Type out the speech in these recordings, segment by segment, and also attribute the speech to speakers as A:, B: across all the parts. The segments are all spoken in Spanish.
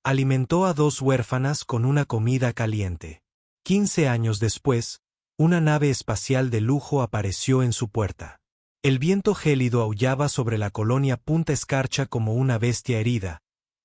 A: Alimentó a 2 huérfanas con una comida caliente. 15 años después, una nave espacial de lujo apareció en su puerta. El viento gélido aullaba sobre la colonia Punta Escarcha como una bestia herida,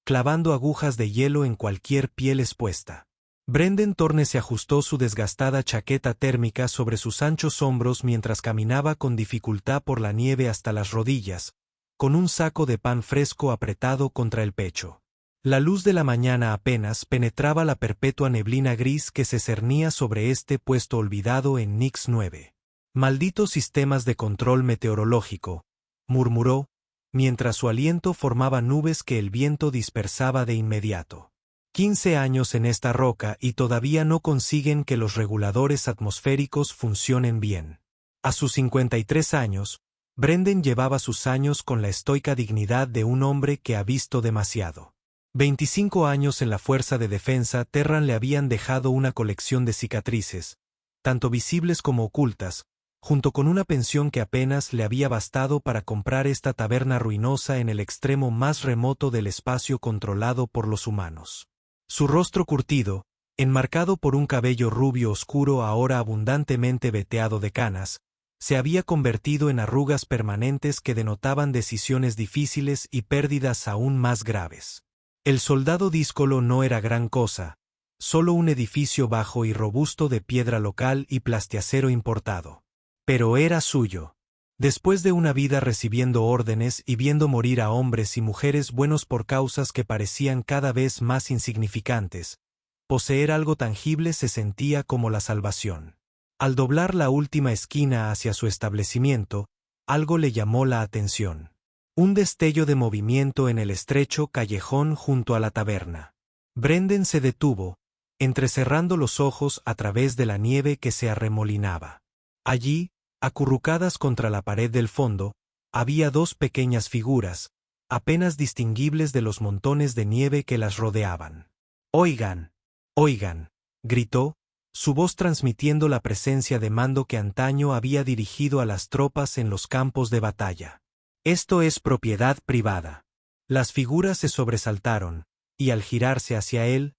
A: clavando agujas de hielo en cualquier piel expuesta. Brendan Thorne se ajustó su desgastada chaqueta térmica sobre sus anchos hombros mientras caminaba con dificultad por la nieve hasta las rodillas, con un saco de pan fresco apretado contra el pecho. La luz de la mañana apenas penetraba la perpetua neblina gris que se cernía sobre este puesto olvidado en Nix 9. «Malditos sistemas de control meteorológico», murmuró, mientras su aliento formaba nubes que el viento dispersaba de inmediato. 15 años en esta roca y todavía no consiguen que los reguladores atmosféricos funcionen bien. A sus 53 años, Brendan llevaba sus años con la estoica dignidad de un hombre que ha visto demasiado. 25 años en la Fuerza de Defensa Terran le habían dejado una colección de cicatrices, tanto visibles como ocultas, junto con una pensión que apenas le había bastado para comprar esta taberna ruinosa en el extremo más remoto del espacio controlado por los humanos. Su rostro curtido, enmarcado por un cabello rubio oscuro ahora abundantemente veteado de canas, se había convertido en arrugas permanentes que denotaban decisiones difíciles y pérdidas aún más graves. El soldado díscolo no era gran cosa, solo un edificio bajo y robusto de piedra local y plastiacero importado. Pero era suyo. Después de una vida recibiendo órdenes y viendo morir a hombres y mujeres buenos por causas que parecían cada vez más insignificantes, poseer algo tangible se sentía como la salvación. Al doblar la última esquina hacia su establecimiento, algo le llamó la atención. Un destello de movimiento en el estrecho callejón junto a la taberna. Brendan se detuvo, entrecerrando los ojos a través de la nieve que se arremolinaba. Allí, acurrucadas contra la pared del fondo, había 2 pequeñas figuras, apenas distinguibles de los montones de nieve que las rodeaban. «Oigan, oigan», gritó, su voz transmitiendo la presencia de mando que antaño había dirigido a las tropas en los campos de batalla. «Esto es propiedad privada». Las figuras se sobresaltaron, y al girarse hacia él,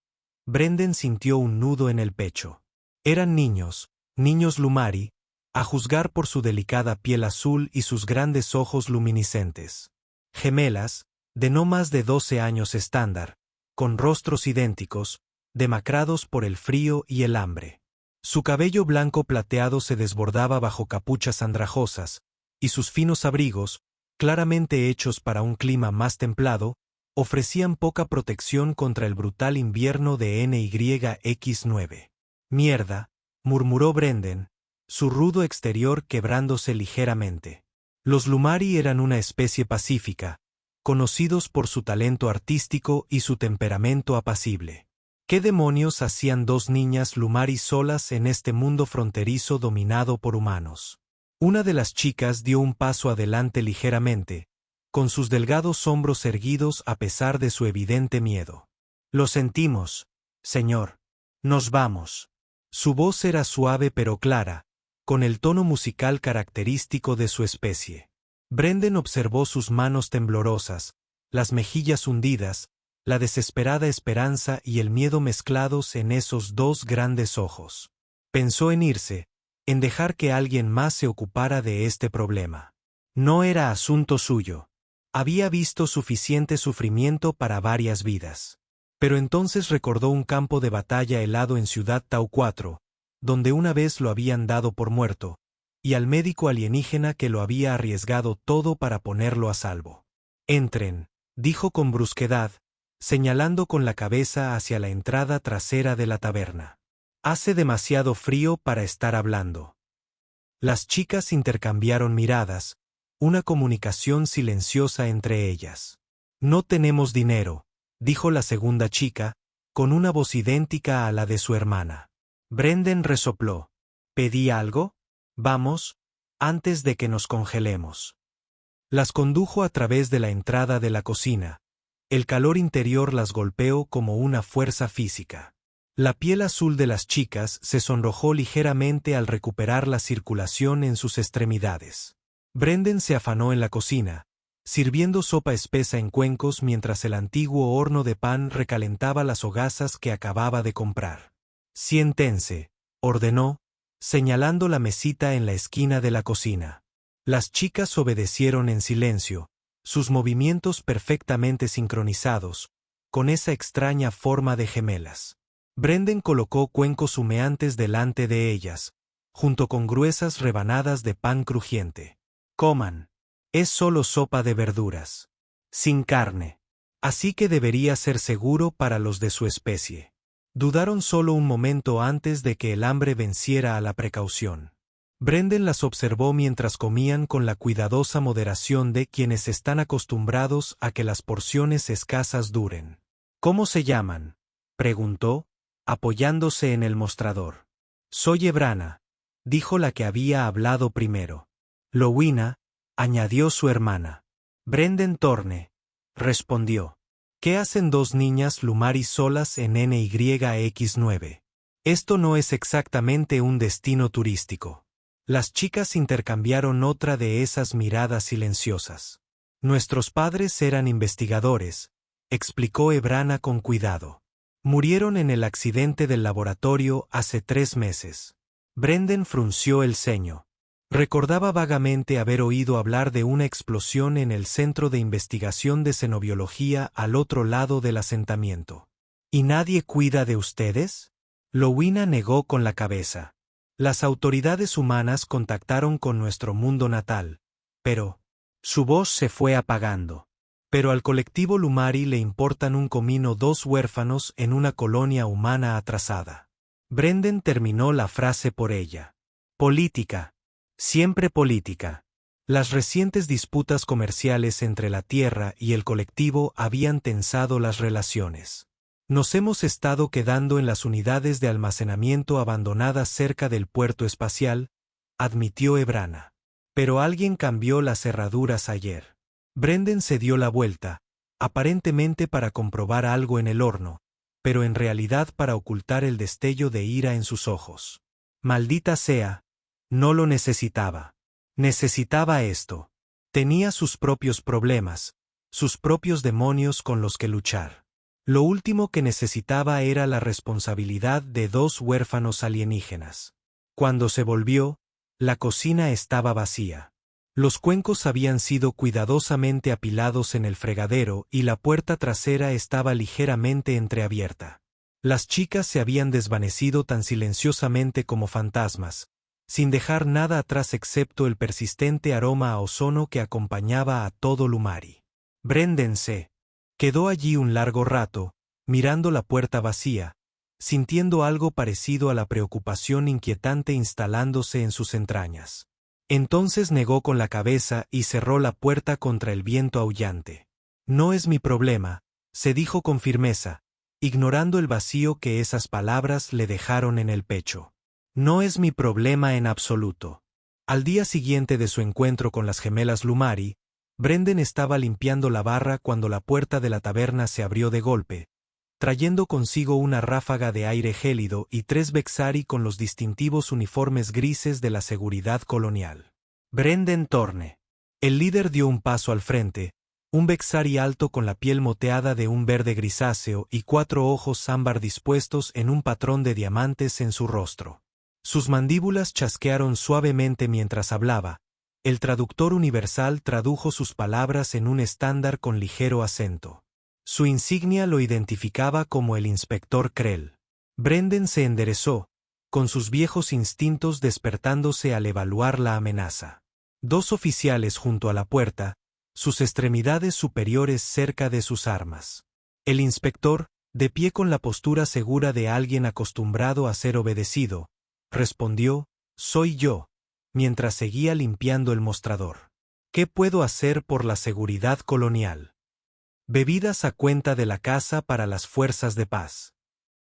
A: Brendan sintió un nudo en el pecho. Eran niños Lumari, a juzgar por su delicada piel azul y sus grandes ojos luminiscentes. Gemelas, de no más de 12 años estándar, con rostros idénticos, demacrados por el frío y el hambre. Su cabello blanco plateado se desbordaba bajo capuchas andrajosas, y sus finos abrigos, claramente hechos para un clima más templado, ofrecían poca protección contra el brutal invierno de NYX9. «Mierda», murmuró Brendan, su rudo exterior quebrándose ligeramente. Los Lumari eran una especie pacífica, conocidos por su talento artístico y su temperamento apacible. ¿Qué demonios hacían 2 niñas Lumari solas en este mundo fronterizo dominado por humanos? Una de las chicas dio un paso adelante ligeramente, con sus delgados hombros erguidos a pesar de su evidente miedo. «Lo sentimos, señor. Nos vamos». Su voz era suave pero clara, con el tono musical característico de su especie. Brendan observó sus manos temblorosas, las mejillas hundidas, la desesperada esperanza y el miedo mezclados en esos 2 grandes ojos. Pensó en irse, en dejar que alguien más se ocupara de este problema. No era asunto suyo. Había visto suficiente sufrimiento para varias vidas. Pero entonces recordó un campo de batalla helado en Ciudad Tau 4, donde una vez lo habían dado por muerto, y al médico alienígena que lo había arriesgado todo para ponerlo a salvo. «Entren», dijo con brusquedad, señalando con la cabeza hacia la entrada trasera de la taberna. «Hace demasiado frío para estar hablando». Las chicas intercambiaron miradas, una comunicación silenciosa entre ellas. «No tenemos dinero», dijo la segunda chica, con una voz idéntica a la de su hermana. Brendan resopló. «¿Pedí algo? Vamos, antes de que nos congelemos». Las condujo a través de la entrada de la cocina. El calor interior las golpeó como una fuerza física. La piel azul de las chicas se sonrojó ligeramente al recuperar la circulación en sus extremidades. Brendan se afanó en la cocina, sirviendo sopa espesa en cuencos mientras el antiguo horno de pan recalentaba las hogazas que acababa de comprar. Siéntense, ordenó, señalando la mesita en la esquina de la cocina. Las chicas obedecieron en silencio, sus movimientos perfectamente sincronizados, con esa extraña forma de gemelas. Brendan colocó cuencos humeantes delante de ellas, junto con gruesas rebanadas de pan crujiente. Coman. Es solo sopa de verduras. Sin carne. Así que debería ser seguro para los de su especie. Dudaron solo un momento antes de que el hambre venciera a la precaución. Brendan las observó mientras comían con la cuidadosa moderación de quienes están acostumbrados a que las porciones escasas duren. ¿Cómo se llaman?, preguntó, apoyándose en el mostrador. Soy Ebrana, dijo la que había hablado primero. Lowina, añadió su hermana. Brendan Thorne, respondió. ¿Qué hacen dos niñas Lumari solas en NYX9? Esto no es exactamente un destino turístico. Las chicas intercambiaron otra de esas miradas silenciosas. Nuestros padres eran investigadores, explicó Ebrana con cuidado. Murieron en el accidente del laboratorio hace 3 meses. Brendan frunció el ceño. Recordaba vagamente haber oído hablar de una explosión en el Centro de Investigación de Xenobiología al otro lado del asentamiento. ¿Y nadie cuida de ustedes? Lowina negó con la cabeza. Las autoridades humanas contactaron con nuestro mundo natal, pero su voz se fue apagando. Pero al colectivo Lumari le importan un comino 2 huérfanos en una colonia humana atrasada. Brendan terminó la frase por ella. Política. Siempre política. Las recientes disputas comerciales entre la Tierra y el colectivo habían tensado las relaciones. Nos hemos estado quedando en las unidades de almacenamiento abandonadas cerca del puerto espacial, admitió Ebrana. Pero alguien cambió las cerraduras ayer. Brendan se dio la vuelta, aparentemente para comprobar algo en el horno, pero en realidad para ocultar el destello de ira en sus ojos. Maldita sea, no lo necesitaba. Necesitaba esto. Tenía sus propios problemas, sus propios demonios con los que luchar. Lo último que necesitaba era la responsabilidad de 2 huérfanos alienígenas. Cuando se volvió, la cocina estaba vacía. Los cuencos habían sido cuidadosamente apilados en el fregadero y la puerta trasera estaba ligeramente entreabierta. Las chicas se habían desvanecido tan silenciosamente como fantasmas, sin dejar nada atrás excepto el persistente aroma a ozono que acompañaba a todo Lumari. Brendan se quedó allí un largo rato, mirando la puerta vacía, sintiendo algo parecido a la preocupación inquietante instalándose en sus entrañas. Entonces negó con la cabeza y cerró la puerta contra el viento aullante. No es mi problema, se dijo con firmeza, ignorando el vacío que esas palabras le dejaron en el pecho. No es mi problema en absoluto. Al día siguiente de su encuentro con las gemelas Lumari, Brendan estaba limpiando la barra cuando la puerta de la taberna se abrió de golpe, trayendo consigo una ráfaga de aire gélido y 3 Bexari con los distintivos uniformes grises de la seguridad colonial. Brendan Thorne. El líder dio un paso al frente, un Bexari alto con la piel moteada de un verde grisáceo y 4 ojos ámbar dispuestos en un patrón de diamantes en su rostro. Sus mandíbulas chasquearon suavemente mientras hablaba. El traductor universal tradujo sus palabras en un estándar con ligero acento. Su insignia lo identificaba como el inspector Krell. Brendan se enderezó, con sus viejos instintos despertándose al evaluar la amenaza. 2 oficiales junto a la puerta, sus extremidades superiores cerca de sus armas. El inspector, de pie con la postura segura de alguien acostumbrado a ser obedecido, respondió, «Soy yo», mientras seguía limpiando el mostrador. «¿Qué puedo hacer por la seguridad colonial?» Bebidas a cuenta de la casa para las fuerzas de paz.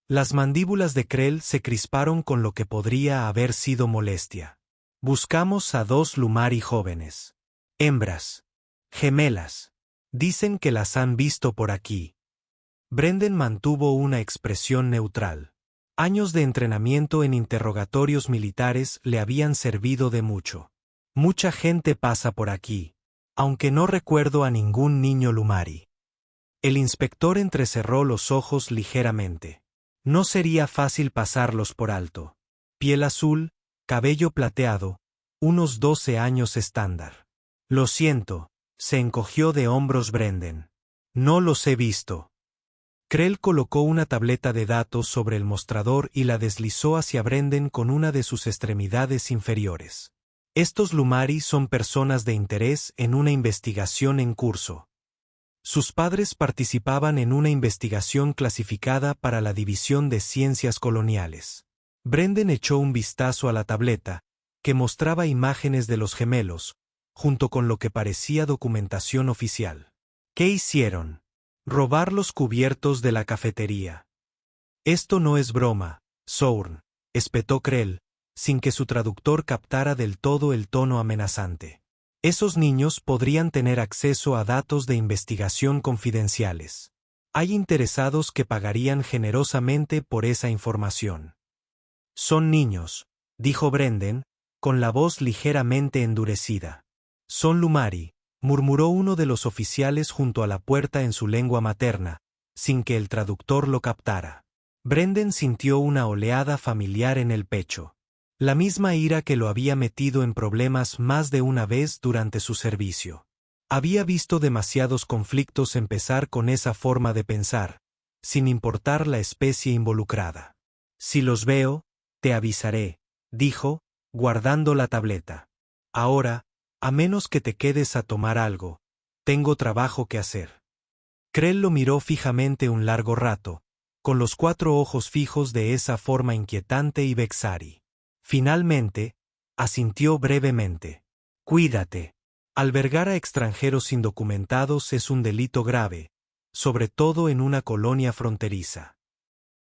A: Las mandíbulas de Krell se crisparon con lo que podría haber sido molestia. Buscamos a 2 Lumari jóvenes. Hembras. Gemelas. Dicen que las han visto por aquí. Brendan mantuvo una expresión neutral. Años de entrenamiento en interrogatorios militares le habían servido de mucho. Mucha gente pasa por aquí. aunque no recuerdo a ningún niño Lumari. El inspector entrecerró los ojos ligeramente. No sería fácil pasarlos por alto. Piel azul, cabello plateado, unos 12 años estándar. Lo siento, se encogió de hombros Brendan. No los he visto. Krell colocó una tableta de datos sobre el mostrador y la deslizó hacia Brendan con una de sus extremidades inferiores. Estos Lumari son personas de interés en una investigación en curso. Sus padres participaban en una investigación clasificada para la División de Ciencias Coloniales. Brendan echó un vistazo a la tableta, que mostraba imágenes de los gemelos, junto con lo que parecía documentación oficial. ¿Qué hicieron? Robar los cubiertos de la cafetería. Esto no es broma, Sourn, espetó Krell, sin que su traductor captara del todo el tono amenazante. Esos niños podrían tener acceso a datos de investigación confidenciales. Hay interesados que pagarían generosamente por esa información. Son niños, dijo Brendan, con la voz ligeramente endurecida. Son Lumari, murmuró uno de los oficiales junto a la puerta en su lengua materna, sin que el traductor lo captara. Brendan sintió una oleada familiar en el pecho. La misma ira que lo había metido en problemas más de una vez durante su servicio. Había visto demasiados conflictos empezar con esa forma de pensar, sin importar la especie involucrada. Si los veo, te avisaré, dijo, guardando la tableta. Ahora, a menos que te quedes a tomar algo, tengo trabajo que hacer. Krell lo miró fijamente un largo rato, con los 4 ojos fijos de esa forma inquietante y vexari. Finalmente, asintió brevemente. Cuídate. Albergar a extranjeros indocumentados es un delito grave, sobre todo en una colonia fronteriza.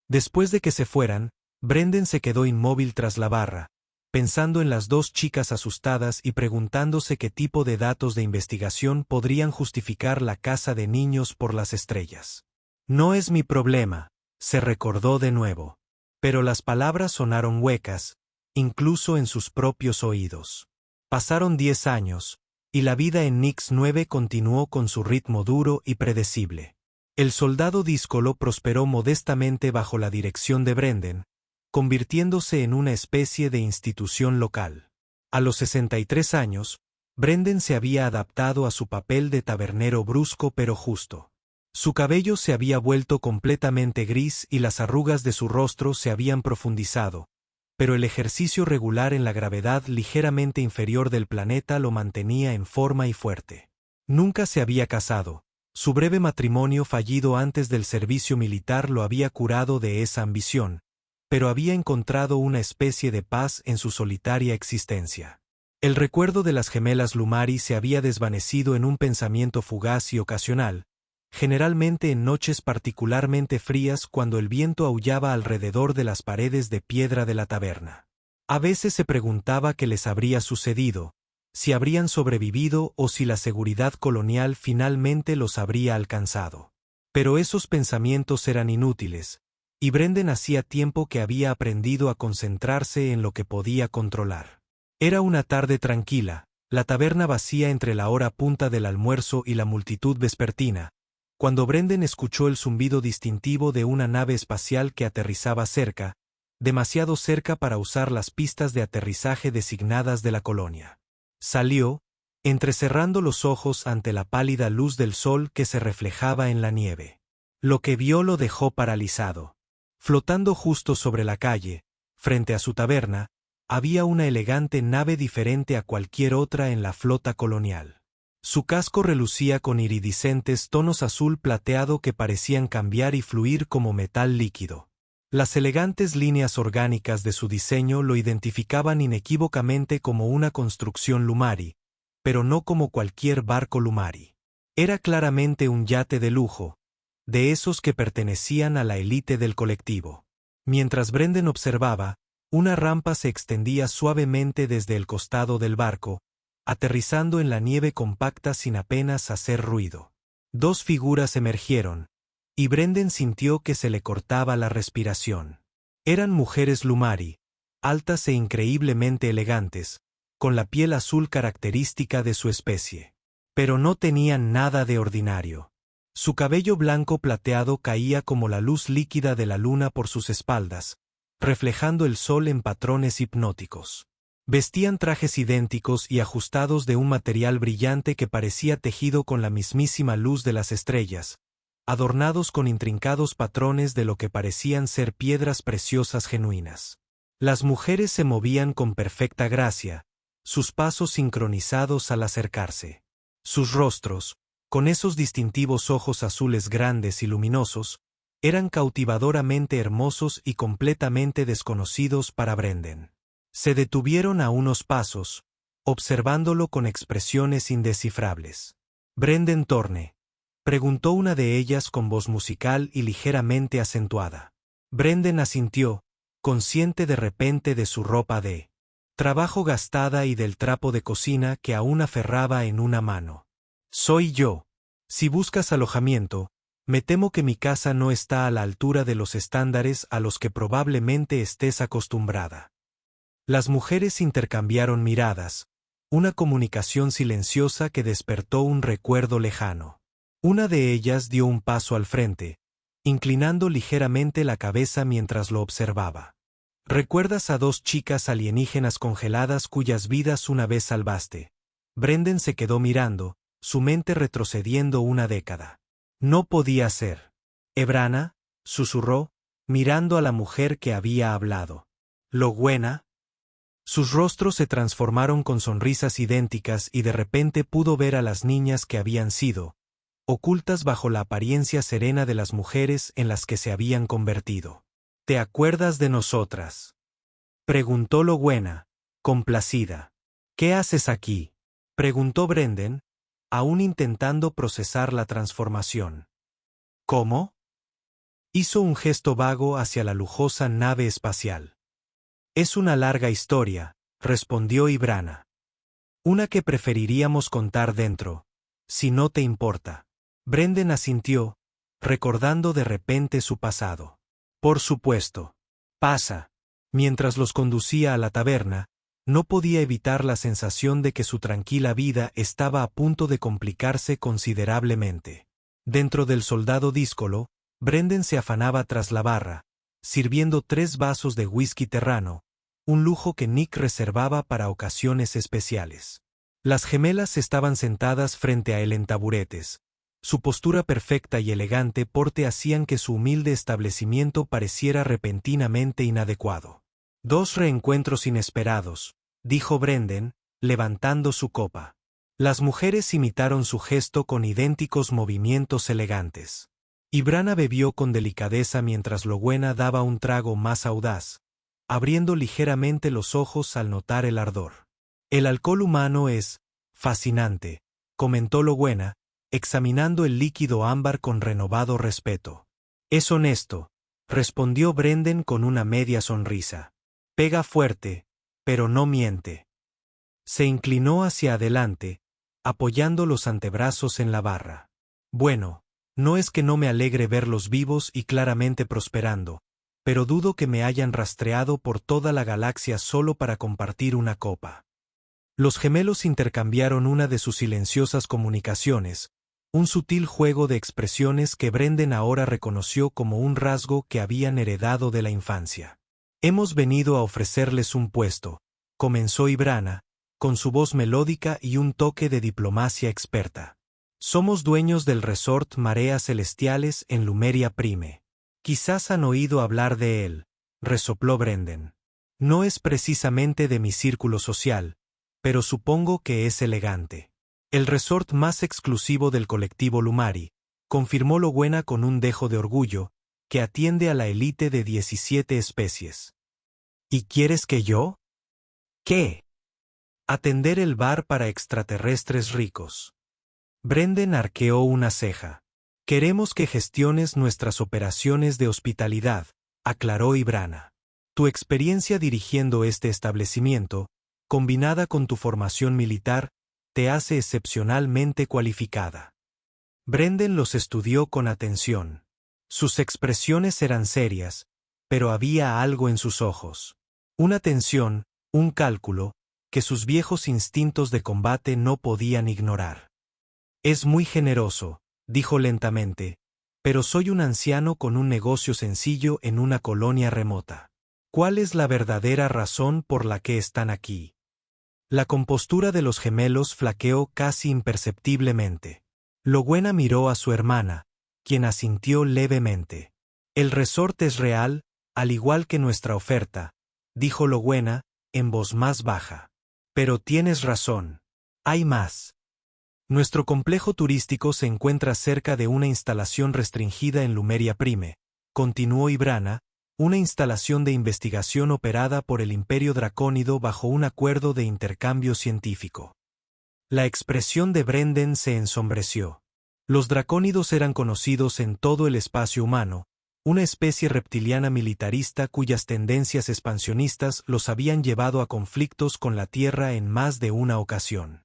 A: Después de que se fueran, Brendan se quedó inmóvil tras la barra, pensando en las 2 chicas asustadas y preguntándose qué tipo de datos de investigación podrían justificar la caza de niños por las estrellas. No es mi problema, se recordó de nuevo. Pero las palabras sonaron huecas, incluso en sus propios oídos. Pasaron 10 años, y la vida en Nix 9 continuó con su ritmo duro y predecible. El soldado díscolo prosperó modestamente bajo la dirección de Brendan, convirtiéndose en una especie de institución local. A los 63 años, Brendan se había adaptado a su papel de tabernero brusco pero justo. Su cabello se había vuelto completamente gris y las arrugas de su rostro se habían profundizado, pero el ejercicio regular en la gravedad ligeramente inferior del planeta lo mantenía en forma y fuerte. Nunca se había casado. Su breve matrimonio fallido antes del servicio militar lo había curado de esa ambición, pero había encontrado una especie de paz en su solitaria existencia. El recuerdo de las gemelas Lumari se había desvanecido en un pensamiento fugaz y ocasional, generalmente en noches particularmente frías cuando el viento aullaba alrededor de las paredes de piedra de la taberna. A veces se preguntaba qué les habría sucedido, si habrían sobrevivido o si la seguridad colonial finalmente los habría alcanzado. Pero esos pensamientos eran inútiles, y Brendan hacía tiempo que había aprendido a concentrarse en lo que podía controlar. Era una tarde tranquila, la taberna vacía entre la hora punta del almuerzo y la multitud vespertina, cuando Brendan escuchó el zumbido distintivo de una nave espacial que aterrizaba cerca, demasiado cerca para usar las pistas de aterrizaje designadas de la colonia. Salió, entrecerrando los ojos ante la pálida luz del sol que se reflejaba en la nieve. Lo que vio lo dejó paralizado. Flotando justo sobre la calle, frente a su taberna, había una elegante nave diferente a cualquier otra en la flota colonial. Su casco relucía con iridiscentes tonos azul plateado que parecían cambiar y fluir como metal líquido. Las elegantes líneas orgánicas de su diseño lo identificaban inequívocamente como una construcción Lumari, pero no como cualquier barco Lumari. Era claramente un yate de lujo, de esos que pertenecían a la élite del colectivo. Mientras Brendan observaba, una rampa se extendía suavemente desde el costado del barco, aterrizando en la nieve compacta sin apenas hacer ruido. 2 figuras emergieron, y Brendan sintió que se le cortaba la respiración. Eran mujeres Lumari, altas e increíblemente elegantes, con la piel azul característica de su especie. Pero no tenían nada de ordinario. Su cabello blanco plateado caía como la luz líquida de la luna por sus espaldas, reflejando el sol en patrones hipnóticos. Vestían trajes idénticos y ajustados de un material brillante que parecía tejido con la mismísima luz de las estrellas, adornados con intrincados patrones de lo que parecían ser piedras preciosas genuinas. Las mujeres se movían con perfecta gracia, sus pasos sincronizados al acercarse. Sus rostros, con esos distintivos ojos azules grandes y luminosos, eran cautivadoramente hermosos y completamente desconocidos para Brendan. Se detuvieron a unos pasos, observándolo con expresiones indescifrables. «Brendan Thorne», preguntó una de ellas con voz musical y ligeramente acentuada. Brendan asintió, consciente de repente de su ropa de trabajo gastada y del trapo de cocina que aún aferraba en una mano. «Soy yo. Si buscas alojamiento, me temo que mi casa no está a la altura de los estándares a los que probablemente estés acostumbrada». Las mujeres intercambiaron miradas, una comunicación silenciosa que despertó un recuerdo lejano. Una de ellas dio un paso al frente, inclinando ligeramente la cabeza mientras lo observaba. «¿Recuerdas a dos chicas alienígenas congeladas cuyas vidas una vez salvaste?» Brendan se quedó mirando, su mente retrocediendo una década. No podía ser. «Ebrana», susurró, mirando a la mujer que había hablado. «¿Logüena?» Sus rostros se transformaron con sonrisas idénticas y de repente pudo ver a las niñas que habían sido, ocultas bajo la apariencia serena de las mujeres en las que se habían convertido. «¿Te acuerdas de nosotras?», preguntó Logüena, complacida. «¿Qué haces aquí?», preguntó Brendan, aún intentando procesar la transformación. «¿Cómo?». Hizo un gesto vago hacia la lujosa nave espacial. «Es una larga historia», respondió Ibrana. «Una que preferiríamos contar dentro, si no te importa». Brendan asintió, recordando de repente su pasado. «Por supuesto. Pasa». Mientras los conducía a la taberna, no podía evitar la sensación de que su tranquila vida estaba a punto de complicarse considerablemente. Dentro del soldado díscolo, Brendan se afanaba tras la barra, sirviendo 3 vasos de whisky terrano, un lujo que Nick reservaba para ocasiones especiales. Las gemelas estaban sentadas frente a él en taburetes. Su postura perfecta y elegante porte hacían que su humilde establecimiento pareciera repentinamente inadecuado. «2 reencuentros inesperados», dijo Brendan, levantando su copa. Las mujeres imitaron su gesto con idénticos movimientos elegantes. Ibrana bebió con delicadeza mientras Logüena daba un trago más audaz, abriendo ligeramente los ojos al notar el ardor. «El alcohol humano es fascinante», comentó Logüena, examinando el líquido ámbar con renovado respeto. «Es honesto», respondió Brendan con una media sonrisa. «Pega fuerte, pero no miente». Se inclinó hacia adelante, apoyando los antebrazos en la barra. «Bueno, no es que no me alegre verlos vivos y claramente prosperando, pero dudo que me hayan rastreado por toda la galaxia solo para compartir una copa». Los gemelos intercambiaron una de sus silenciosas comunicaciones, un sutil juego de expresiones que Brendan ahora reconoció como un rasgo que habían heredado de la infancia. «Hemos venido a ofrecerles un puesto», comenzó Ibrana, con su voz melódica y un toque de diplomacia experta. «Somos dueños del resort Mareas Celestiales en Lumeria Prime. Quizás han oído hablar de él», resopló Brendan. «No es precisamente de mi círculo social, pero supongo que es elegante. El resort más exclusivo del colectivo Lumari», confirmó Logüena con un dejo de orgullo, «que atiende a la élite de 17 especies». «¿Y quieres que yo?» «¿Qué?» «Atender el bar para extraterrestres ricos». Brendan arqueó una ceja. «Queremos que gestiones nuestras operaciones de hospitalidad», aclaró Ibrana. «Tu experiencia dirigiendo este establecimiento, combinada con tu formación militar, te hace excepcionalmente cualificada». Brendan los estudió con atención. Sus expresiones eran serias, pero había algo en sus ojos. Una tensión, un cálculo, que sus viejos instintos de combate no podían ignorar. Es muy generoso, dijo lentamente, pero soy un anciano con un negocio sencillo en una colonia remota. ¿Cuál es la verdadera razón por la que están aquí? La compostura de los gemelos flaqueó casi imperceptiblemente. Lowena miró a su hermana, quien asintió levemente. El resort es real, al igual que nuestra oferta, dijo Lowena, en voz más baja. Pero tienes razón. Hay más. Nuestro complejo turístico se encuentra cerca de una instalación restringida en Lumeria Prime, continuó Ibrana, una instalación de investigación operada por el Imperio Dracónido bajo un acuerdo de intercambio científico. La expresión de Brendan se ensombreció. Los dracónidos eran conocidos en todo el espacio humano, una especie reptiliana militarista cuyas tendencias expansionistas los habían llevado a conflictos con la Tierra en más de una ocasión.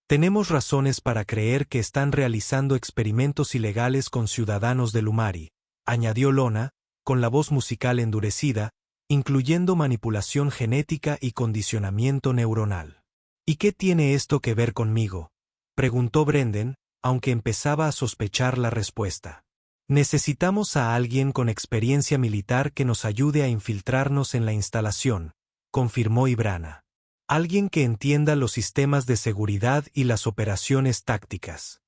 A: Tenemos razones para creer que están realizando experimentos ilegales con ciudadanos de Lumari, añadió Lona, con la voz musical endurecida, incluyendo manipulación genética y condicionamiento neuronal. ¿Y qué tiene esto que ver conmigo?, preguntó Brendan, aunque empezaba a sospechar la respuesta. Necesitamos a alguien con experiencia militar que nos ayude a infiltrarnos en la instalación, confirmó Ibrana. Alguien que entienda los sistemas de seguridad y las operaciones tácticas.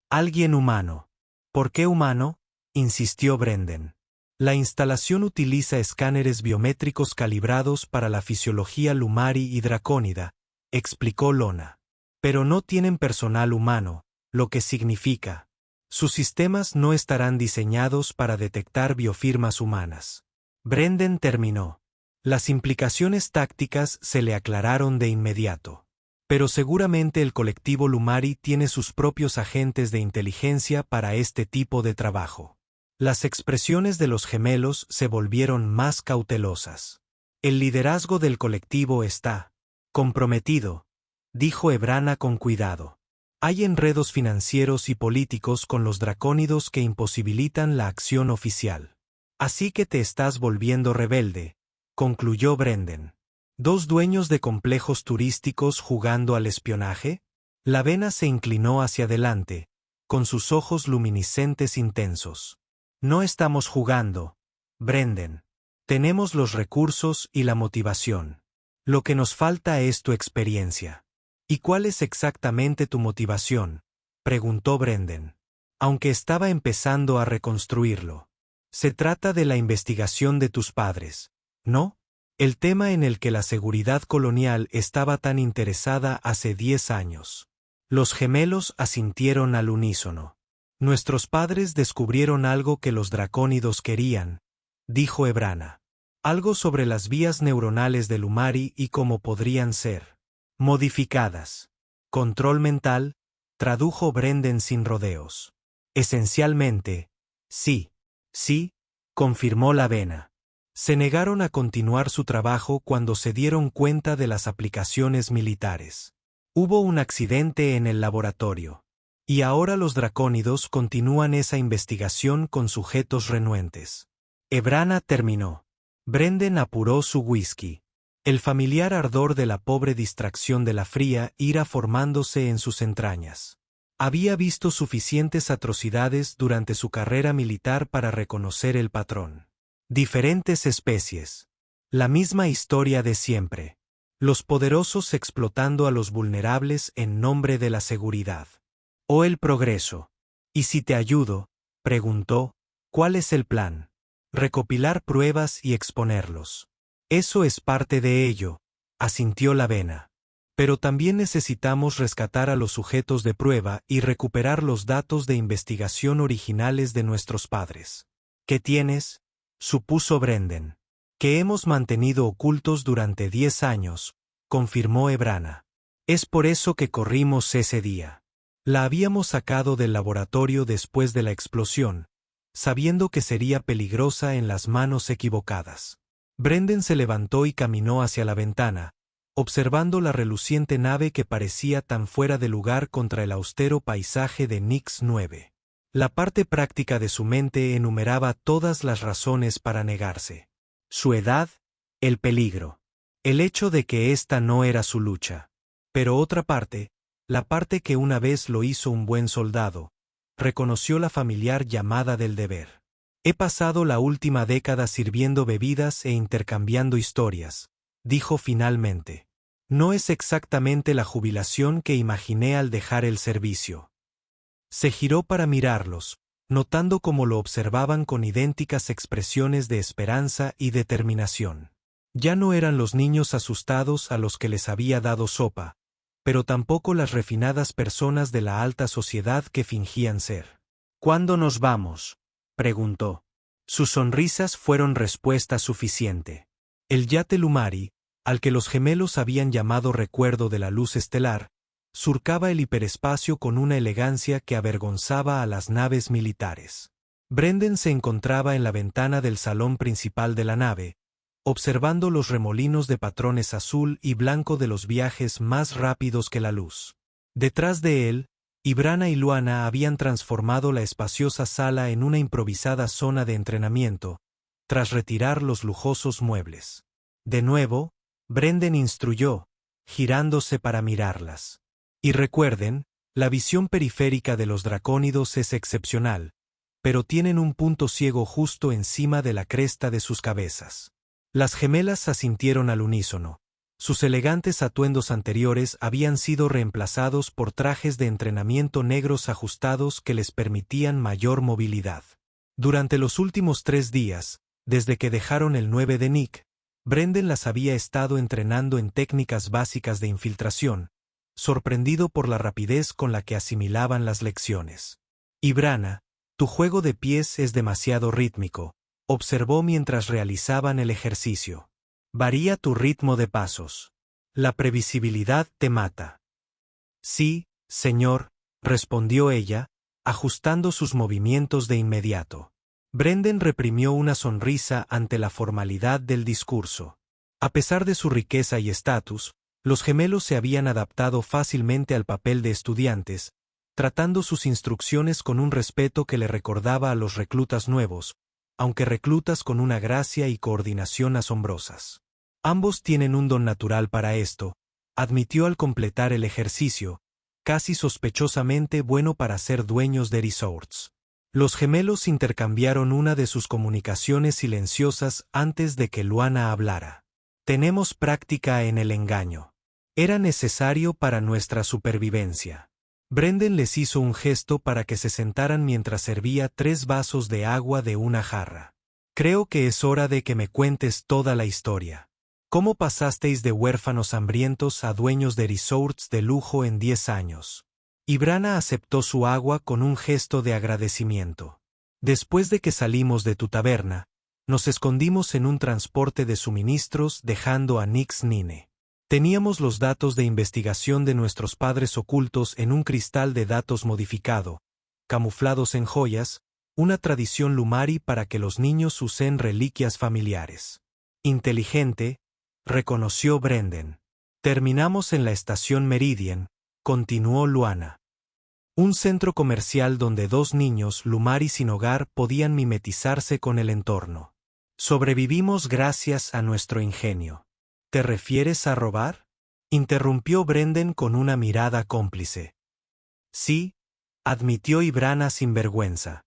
A: Alguien humano. ¿Por qué humano?, insistió Brendan. La instalación utiliza escáneres biométricos calibrados para la fisiología lumari y dracónida, explicó Lona. Pero no tienen personal humano, lo que significa: sus sistemas no estarán diseñados para detectar biofirmas humanas. Brendan terminó. Las implicaciones tácticas se le aclararon de inmediato. Pero seguramente el colectivo Lumari tiene sus propios agentes de inteligencia para este tipo de trabajo. Las expresiones de los gemelos se volvieron más cautelosas. El liderazgo del colectivo está comprometido, dijo Ibrana con cuidado. Hay enredos financieros y políticos con los dracónidos que imposibilitan la acción oficial. Así que te estás volviendo rebelde, concluyó Brendan. ¿Dos dueños de complejos turísticos jugando al espionaje? Lavena se inclinó hacia adelante, con sus ojos luminiscentes intensos. No estamos jugando, Brendan. Tenemos los recursos y la motivación. Lo que nos falta es tu experiencia. ¿Y cuál es exactamente tu motivación?, preguntó Brendan. Aunque estaba empezando a reconstruirlo. Se trata de la investigación de tus padres, ¿no? El tema en el que la seguridad colonial estaba tan interesada hace 10 años. Los gemelos asintieron al unísono. Nuestros padres descubrieron algo que los dracónidos querían, dijo Ibrana. Algo sobre las vías neuronales de Lumari y cómo podrían ser modificadas. Control mental, tradujo Brendan sin rodeos. Esencialmente, sí, confirmó Lavena. Se negaron a continuar su trabajo cuando se dieron cuenta de las aplicaciones militares. Hubo un accidente en el laboratorio. Y ahora los dracónidos continúan esa investigación con sujetos renuentes. Ibrana terminó. Brendan apuró su whisky. El familiar ardor de la pobre distracción de la fría ira formándose en sus entrañas. Había visto suficientes atrocidades durante su carrera militar para reconocer el patrón. Diferentes especies. La misma historia de siempre. Los poderosos explotando a los vulnerables en nombre de la seguridad. O el progreso. ¿Y si te ayudo?, preguntó. ¿Cuál es el plan? Recopilar pruebas y exponerlos. Eso es parte de ello, asintió Lavena. Pero también necesitamos rescatar a los sujetos de prueba y recuperar los datos de investigación originales de nuestros padres. ¿Qué tienes?, supuso Brendan. Que hemos mantenido ocultos durante 10 años, confirmó Ibrana. Es por eso que corrimos ese día. La habíamos sacado del laboratorio después de la explosión, sabiendo que sería peligrosa en las manos equivocadas. Brendan se levantó y caminó hacia la ventana, observando la reluciente nave que parecía tan fuera de lugar contra el austero paisaje de Nix 9. La parte práctica de su mente enumeraba todas las razones para negarse. Su edad, el peligro, el hecho de que esta no era su lucha. Pero otra parte, la parte que una vez lo hizo un buen soldado, reconoció la familiar llamada del deber. He pasado la última década sirviendo bebidas e intercambiando historias, dijo finalmente. No es exactamente la jubilación que imaginé al dejar el servicio. Se giró para mirarlos, notando cómo lo observaban con idénticas expresiones de esperanza y determinación. Ya no eran los niños asustados a los que les había dado sopa, pero tampoco las refinadas personas de la alta sociedad que fingían ser. ¿Cuándo nos vamos?, preguntó. Sus sonrisas fueron respuesta suficiente. El yate Lumari, al que los gemelos habían llamado Recuerdo de la Luz Estelar, surcaba el hiperespacio con una elegancia que avergonzaba a las naves militares. Brendan se encontraba en la ventana del salón principal de la nave, observando los remolinos de patrones azul y blanco de los viajes más rápidos que la luz. Detrás de él, Ibrana y Luana habían transformado la espaciosa sala en una improvisada zona de entrenamiento, tras retirar los lujosos muebles. De nuevo, Brendan instruyó, girándose para mirarlas. Y recuerden, la visión periférica de los dracónidos es excepcional, pero tienen un punto ciego justo encima de la cresta de sus cabezas. Las gemelas asintieron al unísono. Sus elegantes atuendos anteriores habían sido reemplazados por trajes de entrenamiento negros ajustados que les permitían mayor movilidad. Durante los últimos 3 días, desde que dejaron el 9 de Nick, Brendan las había estado entrenando en técnicas básicas de infiltración, sorprendido por la rapidez con la que asimilaban las lecciones. Ibrana, tu juego de pies es demasiado rítmico, observó mientras realizaban el ejercicio. Varía tu ritmo de pasos. La previsibilidad te mata. Sí, señor, respondió ella, ajustando sus movimientos de inmediato. Brendan reprimió una sonrisa ante la formalidad del discurso. A pesar de su riqueza y estatus, los gemelos se habían adaptado fácilmente al papel de estudiantes, tratando sus instrucciones con un respeto que le recordaba a los reclutas nuevos, aunque reclutas con una gracia y coordinación asombrosas. Ambos tienen un don natural para esto, admitió al completar el ejercicio, casi sospechosamente bueno para ser dueños de resorts. Los gemelos intercambiaron una de sus comunicaciones silenciosas antes de que Luana hablara. Tenemos práctica en el engaño. Era necesario para nuestra supervivencia. Brendan les hizo un gesto para que se sentaran mientras servía 3 vasos de agua de una jarra. Creo que es hora de que me cuentes toda la historia. ¿Cómo pasasteis de huérfanos hambrientos a dueños de resorts de lujo en 10 años? Ibrana aceptó su agua con un gesto de agradecimiento. Después de que salimos de tu taberna, nos escondimos en un transporte de suministros dejando a Nix Nine. Teníamos los datos de investigación de nuestros padres ocultos en un cristal de datos modificado, camuflados en joyas, una tradición Lumari para que los niños usen reliquias familiares. Inteligente, reconoció Brendan. Terminamos en la estación Meridian, continuó Luana. Un centro comercial donde 2 niños Lumari sin hogar podían mimetizarse con el entorno. Sobrevivimos gracias a nuestro ingenio. ¿Te refieres a robar?, interrumpió Brendan con una mirada cómplice. Sí, admitió Ibrana sin vergüenza.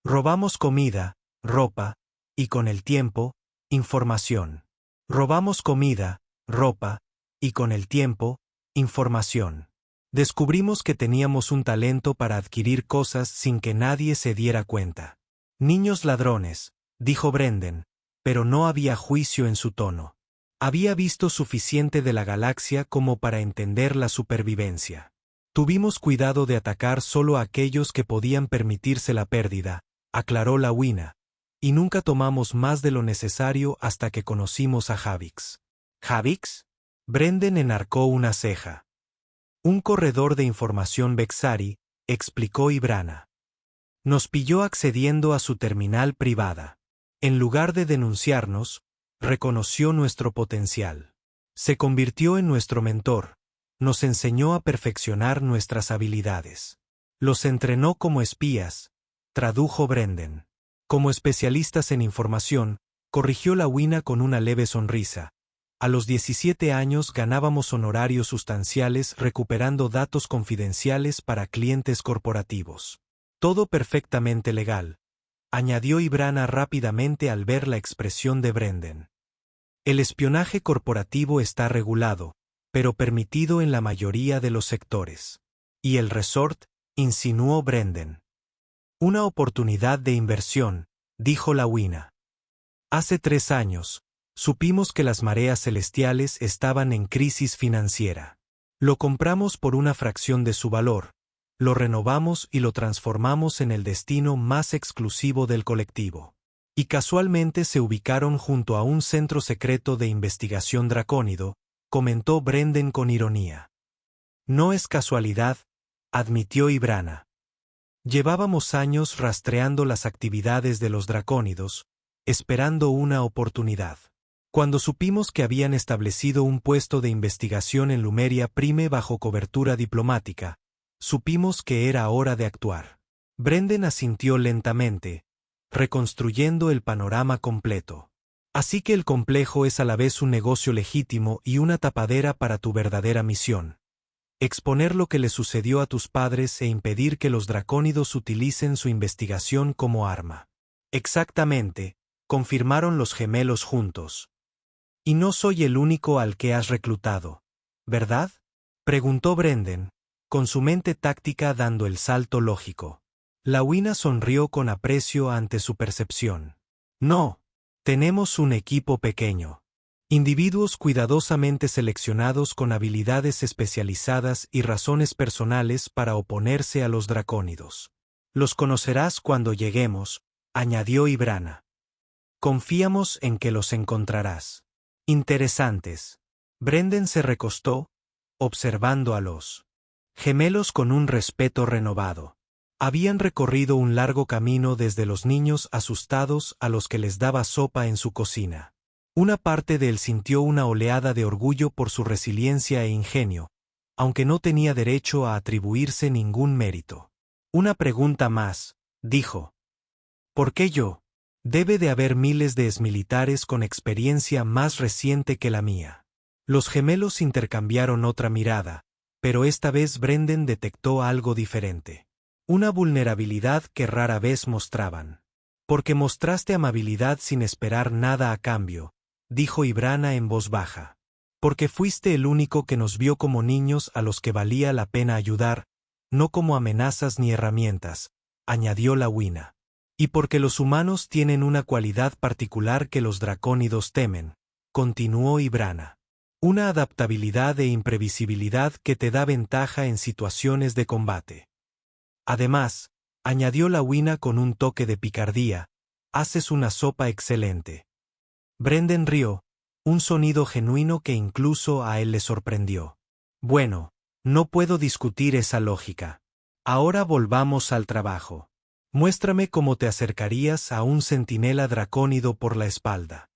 A: Robamos comida, ropa, y con el tiempo, información. Robamos comida, ropa, y con el tiempo, información. Descubrimos que teníamos un talento para adquirir cosas sin que nadie se diera cuenta. Niños ladrones, dijo Brendan, pero no había juicio en su tono. Había visto suficiente de la galaxia como para entender la supervivencia. Tuvimos cuidado de atacar solo a aquellos que podían permitirse la pérdida, aclaró la Wina, y nunca tomamos más de lo necesario hasta que conocimos a Javix. ¿Javix? Brendan enarcó una ceja. Un corredor de información Vexari, explicó Ibrana. Nos pilló accediendo a su terminal privada. En lugar de denunciarnos, reconoció nuestro potencial. Se convirtió en nuestro mentor, nos enseñó a perfeccionar nuestras habilidades. Los entrenó como espías, tradujo Brendan. Como especialistas en información, corrigió la Wina con una leve sonrisa, A los 17 años ganábamos honorarios sustanciales recuperando datos confidenciales para clientes corporativos. Todo perfectamente legal, añadió Ibrana rápidamente al ver la expresión de Brendan. El espionaje corporativo está regulado, pero permitido en la mayoría de los sectores. ¿Y el resort?, insinuó Brendan. Una oportunidad de inversión, dijo Lawina. Hace 3 años, supimos que las mareas celestiales estaban en crisis financiera. Lo compramos por una fracción de su valor, lo renovamos y lo transformamos en el destino más exclusivo del colectivo. Y casualmente se ubicaron junto a un centro secreto de investigación dracónido, comentó Brendan con ironía. No es casualidad, admitió Ibrana. Llevábamos años rastreando las actividades de los dracónidos, esperando una oportunidad. Cuando supimos que habían establecido un puesto de investigación en Lumeria Prime bajo cobertura diplomática, supimos que era hora de actuar. Brendan asintió lentamente, reconstruyendo el panorama completo. Así que el complejo es a la vez un negocio legítimo y una tapadera para tu verdadera misión. Exponer lo que le sucedió a tus padres e impedir que los dracónidos utilicen su investigación como arma. Exactamente, confirmaron los gemelos juntos. Y no soy el único al que has reclutado, ¿verdad?, preguntó Brendan, con su mente táctica dando el salto lógico. Lawina sonrió con aprecio ante su percepción. No, tenemos un equipo pequeño. Individuos cuidadosamente seleccionados con habilidades especializadas y razones personales para oponerse a los dracónidos. Los conocerás cuando lleguemos, añadió Ibrana. Confiamos en que los encontrarás. Interesantes. Brendan se recostó, observando a los gemelos con un respeto renovado. Habían recorrido un largo camino desde los niños asustados a los que les daba sopa en su cocina. Una parte de él sintió una oleada de orgullo por su resiliencia e ingenio, aunque no tenía derecho a atribuirse ningún mérito. Una pregunta más, dijo. ¿Por qué yo? Debe de haber miles de exmilitares con experiencia más reciente que la mía. Los gemelos intercambiaron otra mirada, pero esta vez Brendan detectó algo diferente. Una vulnerabilidad que rara vez mostraban. Porque mostraste amabilidad sin esperar nada a cambio, dijo Ibrana en voz baja. Porque fuiste el único que nos vio como niños a los que valía la pena ayudar, no como amenazas ni herramientas, añadió Lawina. Y porque los humanos tienen una cualidad particular que los dracónidos temen, continuó Ibrana. Una adaptabilidad e imprevisibilidad que te da ventaja en situaciones de combate. Además, añadió Lawina con un toque de picardía, haces una sopa excelente. Brendan rió, un sonido genuino que incluso a él le sorprendió. Bueno, no puedo discutir esa lógica. Ahora volvamos al trabajo. Muéstrame cómo te acercarías a un centinela dracónido por la espalda.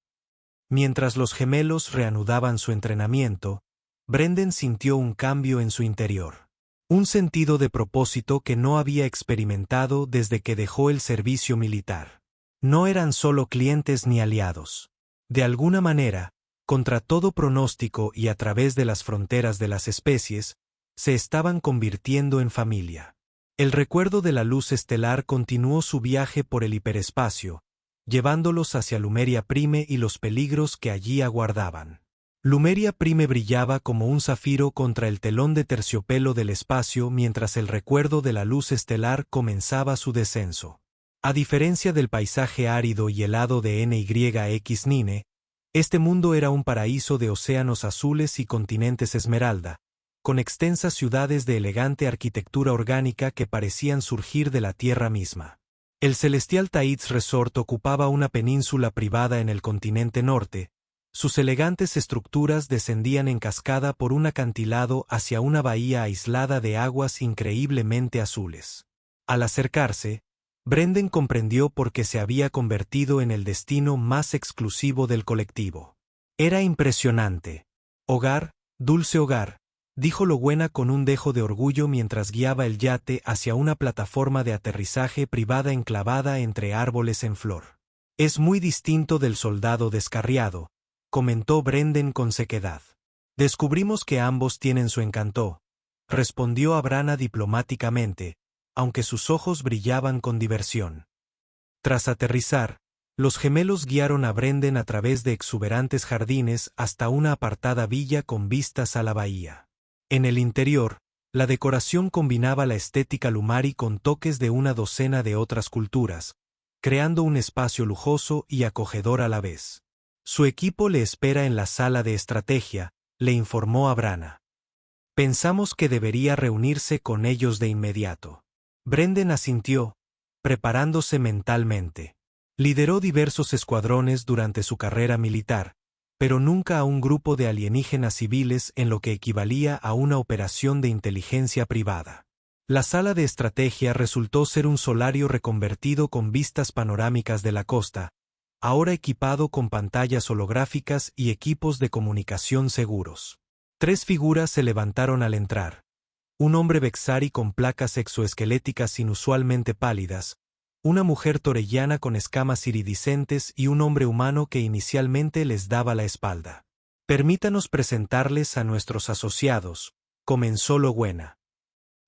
A: Mientras los gemelos reanudaban su entrenamiento, Brendan sintió un cambio en su interior. Un sentido de propósito que no había experimentado desde que dejó el servicio militar. No eran solo clientes ni aliados. De alguna manera, contra todo pronóstico y a través de las fronteras de las especies, se estaban convirtiendo en familia. El recuerdo de la luz estelar continuó su viaje por el hiperespacio, llevándolos hacia Lumeria Prime y los peligros que allí aguardaban. Lumeria Prime brillaba como un zafiro contra el telón de terciopelo del espacio mientras el recuerdo de la luz estelar comenzaba su descenso. A diferencia del paisaje árido y helado de NYX Nine, este mundo era un paraíso de océanos azules y continentes esmeralda, con extensas ciudades de elegante arquitectura orgánica que parecían surgir de la tierra misma. El Celestial Tides Resort ocupaba una península privada en el continente norte. Sus elegantes estructuras descendían en cascada por un acantilado hacia una bahía aislada de aguas increíblemente azules. Al acercarse, Brendan comprendió por qué se había convertido en el destino más exclusivo del colectivo. Era impresionante. Hogar, dulce hogar, dijo Lowena con un dejo de orgullo mientras guiaba el yate hacia una plataforma de aterrizaje privada enclavada entre árboles en flor. Es muy distinto del soldado descarriado, comentó Brendan con sequedad. Descubrimos que ambos tienen su encanto, respondió Abrana diplomáticamente, aunque sus ojos brillaban con diversión. Tras aterrizar, los gemelos guiaron a Brendan a través de exuberantes jardines hasta una apartada villa con vistas a la bahía. En el interior, la decoración combinaba la estética lumari con toques de una docena de otras culturas, creando un espacio lujoso y acogedor a la vez. Su equipo le espera en la sala de estrategia, le informó Abrana. Pensamos que debería reunirse con ellos de inmediato. Brendan asintió, preparándose mentalmente. Lideró diversos escuadrones durante su carrera militar, pero nunca a un grupo de alienígenas civiles en lo que equivalía a una operación de inteligencia privada. La sala de estrategia resultó ser un solario reconvertido con vistas panorámicas de la costa, ahora equipado con pantallas holográficas y equipos de comunicación seguros. 3 figuras se levantaron al entrar. Un hombre Vexari con placas exoesqueléticas inusualmente pálidas, una mujer torellana con escamas iridiscentes y un hombre humano que inicialmente les daba la espalda. Permítanos presentarles a nuestros asociados, comenzó Lowena.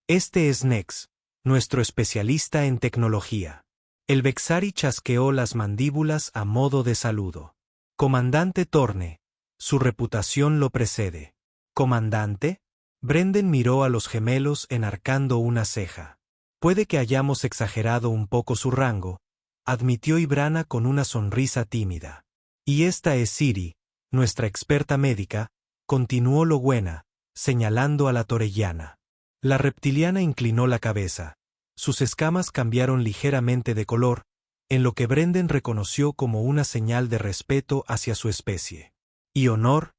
A: Este es Nex, nuestro especialista en tecnología. El Vexari chasqueó las mandíbulas a modo de saludo. Comandante Torne, su reputación lo precede. ¿Comandante? Brendan miró a los gemelos enarcando una ceja. Puede que hayamos exagerado un poco su rango, admitió Ibrana con una sonrisa tímida. Y esta es Siri, nuestra experta médica, continuó Lowena, señalando a la torellana. La reptiliana inclinó la cabeza. Sus escamas cambiaron ligeramente de color, en lo que Brendan reconoció como una señal de respeto hacia su especie. Y honor,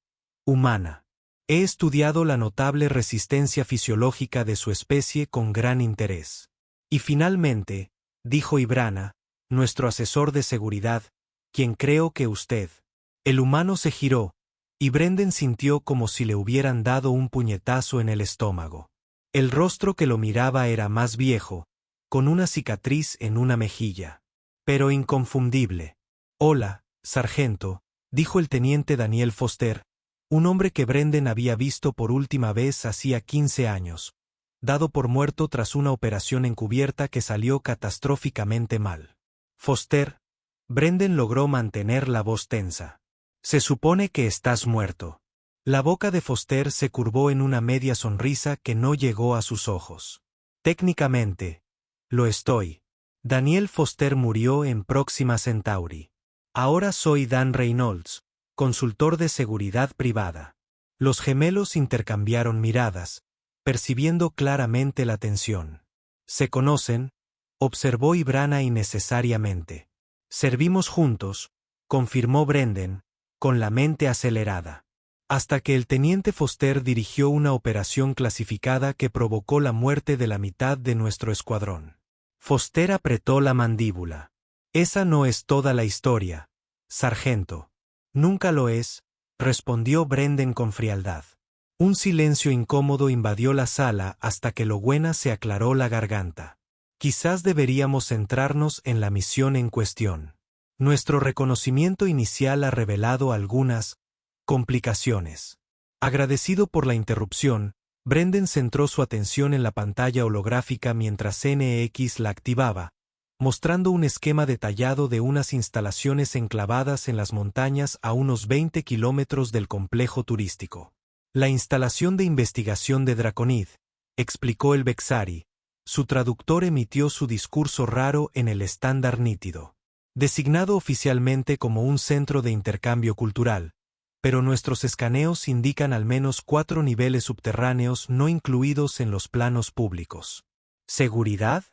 A: humana. He estudiado la notable resistencia fisiológica de su especie con gran interés. Y finalmente, dijo Ibrana, nuestro asesor de seguridad, quien creo que usted. El humano se giró, y Brendan sintió como si le hubieran dado un puñetazo en el estómago. El rostro que lo miraba era más viejo, con una cicatriz en una mejilla. Pero inconfundible. Hola, sargento, dijo el teniente Daniel Foster, un hombre que Brendan había visto por última vez hacía 15 años, dado por muerto tras una operación encubierta que salió catastróficamente mal. Foster, Brendan logró mantener la voz tensa. Se supone que estás muerto. La boca de Foster se curvó en una media sonrisa que no llegó a sus ojos. Técnicamente, lo estoy. Daniel Foster murió en Próxima Centauri. Ahora soy Dan Reynolds, consultor de seguridad privada. Los gemelos intercambiaron miradas, percibiendo claramente la tensión. ¿Se conocen?, observó Ibrana innecesariamente. Servimos juntos, confirmó Brendan, con la mente acelerada. Hasta que el teniente Foster dirigió una operación clasificada que provocó la muerte de la mitad de nuestro escuadrón. Foster apretó la mandíbula. Esa no es toda la historia, sargento. Nunca lo es, respondió Brendan con frialdad. Un silencio incómodo invadió la sala hasta que Lowena se aclaró la garganta. Quizás deberíamos centrarnos en la misión en cuestión. Nuestro reconocimiento inicial ha revelado algunas complicaciones. Agradecido por la interrupción, Brendan centró su atención en la pantalla holográfica mientras NX la activaba, mostrando un esquema detallado de unas instalaciones enclavadas en las montañas a unos 20 kilómetros del complejo turístico. La instalación de investigación de Draconid, explicó el Vexari. Su traductor emitió su discurso raro en el estándar nítido. Designado oficialmente como un centro de intercambio cultural, pero nuestros escaneos indican al menos 4 niveles subterráneos no incluidos en los planos públicos. ¿Seguridad?,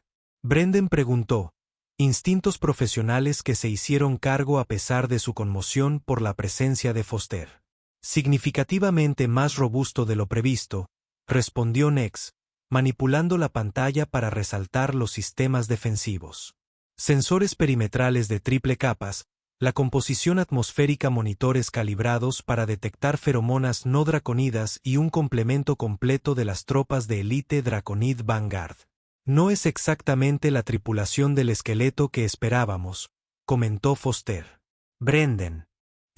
A: Brendan preguntó, instintos profesionales que se hicieron cargo a pesar de su conmoción por la presencia de Foster. Significativamente más robusto de lo previsto, respondió Nex, manipulando la pantalla para resaltar los sistemas defensivos. Sensores perimetrales de triple capas, la composición atmosférica, monitores calibrados para detectar feromonas no draconidas y un complemento completo de las tropas de élite Draconid Vanguard. No es exactamente la tripulación del esqueleto que esperábamos, comentó Foster. Brendan.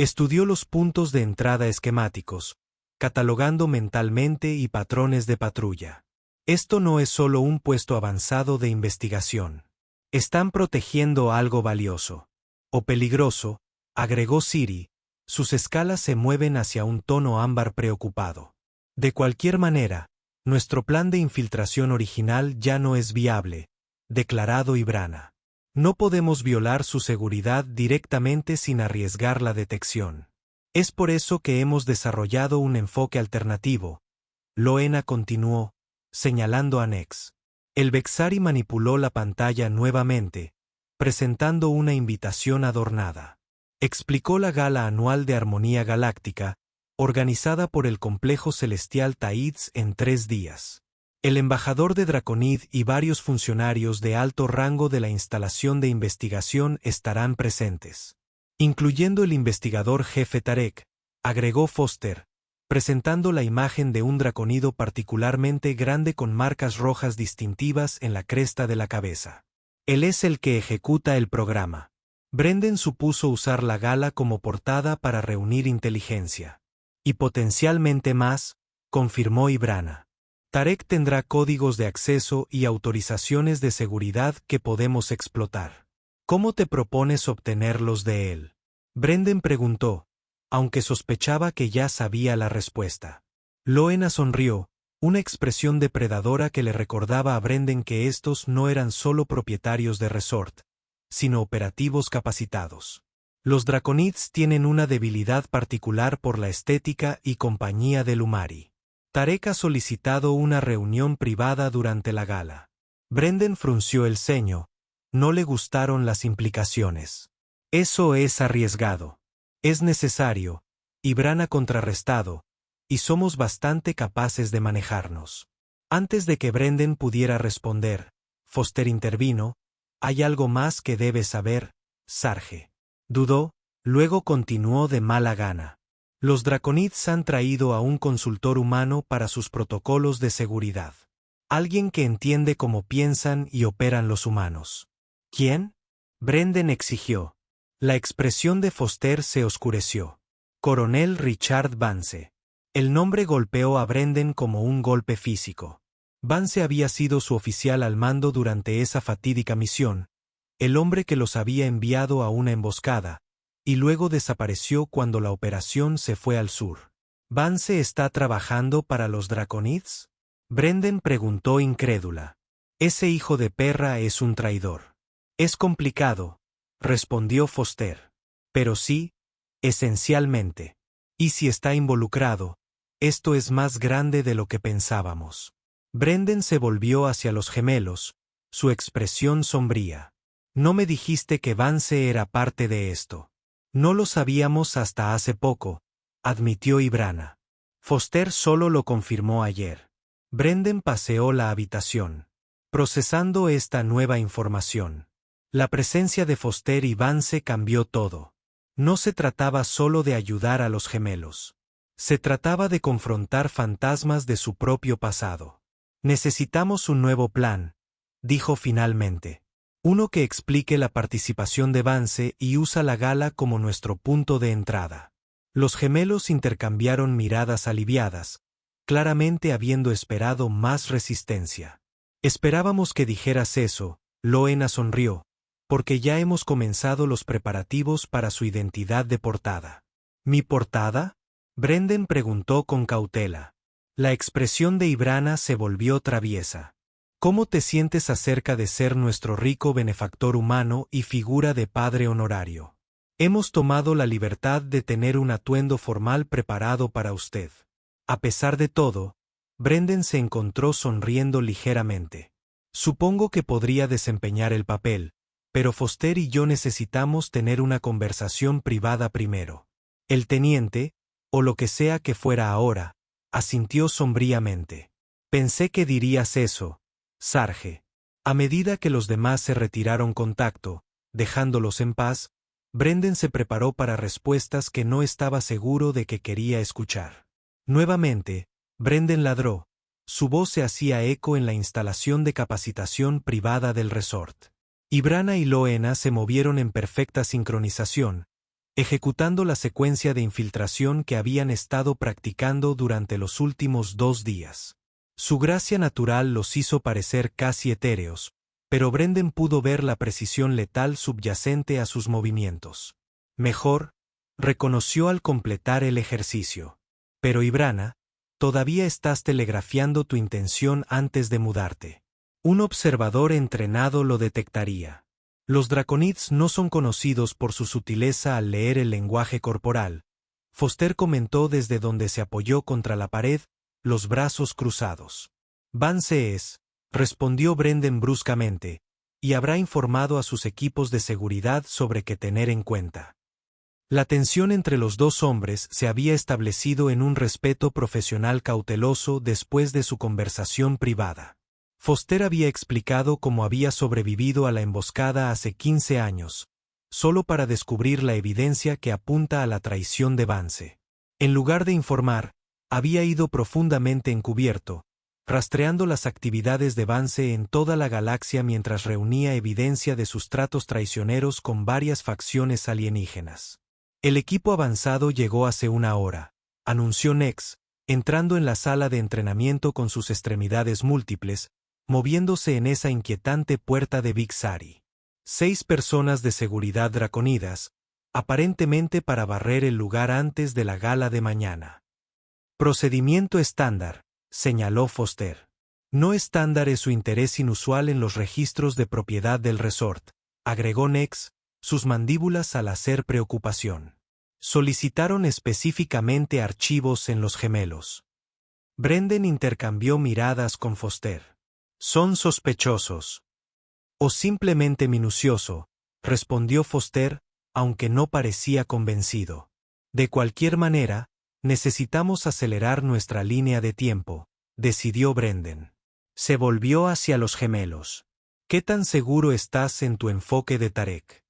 A: Estudió los puntos de entrada esquemáticos, catalogando mentalmente y patrones de patrulla. Esto no es solo un puesto avanzado de investigación. Están protegiendo algo valioso. O peligroso, agregó Siri. Sus escalas se mueven hacia un tono ámbar preocupado. De cualquier manera, nuestro plan de infiltración original ya no es viable, declarado Ibrana. No podemos violar su seguridad directamente sin arriesgar la detección. Es por eso que hemos desarrollado un enfoque alternativo. Loena continuó, señalando a Nex. El Vexari manipuló la pantalla nuevamente, presentando una invitación adornada. Explicó la gala anual de Armonía Galáctica, organizada por el complejo celestial Taiz en 3 días. El embajador de Draconid y varios funcionarios de alto rango de la instalación de investigación estarán presentes. Incluyendo el investigador jefe Tarek, agregó Foster, presentando la imagen de un draconido particularmente grande con marcas rojas distintivas en la cresta de la cabeza. Él es el que ejecuta el programa. Brendan supuso usar la gala como portada para reunir inteligencia. Y potencialmente más, confirmó Ibrana. Tarek tendrá códigos de acceso y autorizaciones de seguridad que podemos explotar. ¿Cómo te propones obtenerlos de él? Brendan preguntó, aunque sospechaba que ya sabía la respuesta. Loena sonrió, una expresión depredadora que le recordaba a Brendan que estos no eran solo propietarios de resort, sino operativos capacitados. Los Draconids tienen una debilidad particular por la estética y compañía de Lumari. Tarek ha solicitado una reunión privada durante la gala. Brendan frunció el ceño. No le gustaron las implicaciones. Eso es arriesgado. Es necesario, Ibrana contrarrestado, y somos bastante capaces de manejarnos. Antes de que Brendan pudiera responder, Foster intervino. Hay algo más que debes saber, Sarge. Dudó, luego continuó de mala gana. Los Draconids han traído a un consultor humano para sus protocolos de seguridad. Alguien que entiende cómo piensan y operan los humanos. ¿Quién? Brendan exigió. La expresión de Foster se oscureció. Coronel Richard Vance. El nombre golpeó a Brendan como un golpe físico. Vance había sido su oficial al mando durante esa fatídica misión, el hombre que los había enviado a una emboscada, y luego desapareció cuando la operación se fue al sur. ¿Vance está trabajando para los Draconids? Brendan preguntó incrédula. Ese hijo de perra es un traidor. Es complicado, respondió Foster. Pero sí, esencialmente. Y si está involucrado, esto es más grande de lo que pensábamos. Brendan se volvió hacia los gemelos, su expresión sombría. No me dijiste que Vance era parte de esto. No lo sabíamos hasta hace poco, admitió Ibrana. Foster solo lo confirmó ayer. Brendan paseó la habitación, procesando esta nueva información. La presencia de Foster y Vance cambió todo. No se trataba solo de ayudar a los gemelos. Se trataba de confrontar fantasmas de su propio pasado. Necesitamos un nuevo plan, dijo finalmente. Uno que explique la participación de Vance y usa la gala como nuestro punto de entrada. Los gemelos intercambiaron miradas aliviadas, claramente habiendo esperado más resistencia. Esperábamos que dijeras eso, Loena sonrió, porque ya hemos comenzado los preparativos para su identidad de portada. ¿Mi portada? Brendan preguntó con cautela. La expresión de Ibrana se volvió traviesa. ¿Cómo te sientes acerca de ser nuestro rico benefactor humano y figura de padre honorario? Hemos tomado la libertad de tener un atuendo formal preparado para usted. A pesar de todo, Brendan se encontró sonriendo ligeramente. Supongo que podría desempeñar el papel, pero Foster y yo necesitamos tener una conversación privada primero. El teniente, o lo que sea que fuera ahora, asintió sombríamente. Pensé que dirías eso, Sarge. A medida que los demás se retiraron con tacto, dejándolos en paz, Brendan se preparó para respuestas que no estaba seguro de que quería escuchar. Nuevamente, Brendan ladró. Su voz se hacía eco en la instalación de capacitación privada del resort. Ibrana y Loena se movieron en perfecta sincronización, ejecutando la secuencia de infiltración que habían estado practicando durante los últimos 2 días. Su gracia natural los hizo parecer casi etéreos, pero Brendan pudo ver la precisión letal subyacente a sus movimientos. Mejor, reconoció al completar el ejercicio. Pero Ibrana, todavía estás telegrafiando tu intención antes de mudarte. Un observador entrenado lo detectaría. Los draconids no son conocidos por su sutileza al leer el lenguaje corporal. Foster comentó desde donde se apoyó contra la pared, los brazos cruzados. Vance es, respondió Brendan bruscamente, y habrá informado a sus equipos de seguridad sobre qué tener en cuenta. La tensión entre los dos hombres se había establecido en un respeto profesional cauteloso después de su conversación privada. Foster había explicado cómo había sobrevivido a la emboscada hace 15 años, solo para descubrir la evidencia que apunta a la traición de Vance. En lugar de informar, había ido profundamente encubierto, rastreando las actividades de Vance en toda la galaxia mientras reunía evidencia de sus tratos traicioneros con varias facciones alienígenas. El equipo avanzado llegó hace 1 hora, anunció Nex, entrando en la sala de entrenamiento con sus extremidades múltiples, moviéndose en esa inquietante puerta de Big Sari. 6 personas de seguridad draconidas, aparentemente para barrer el lugar antes de la gala de mañana. Procedimiento estándar, señaló Foster. No estándar es su interés inusual en los registros de propiedad del resort, agregó Nex, sus mandíbulas al hacer preocupación. Solicitaron específicamente archivos en los gemelos. Brendan intercambió miradas con Foster. Son sospechosos. O simplemente minucioso, respondió Foster, aunque no parecía convencido. De cualquier manera, necesitamos acelerar nuestra línea de tiempo, decidió Brendan. Se volvió hacia los gemelos. ¿Qué tan seguro estás en tu enfoque de Tarek?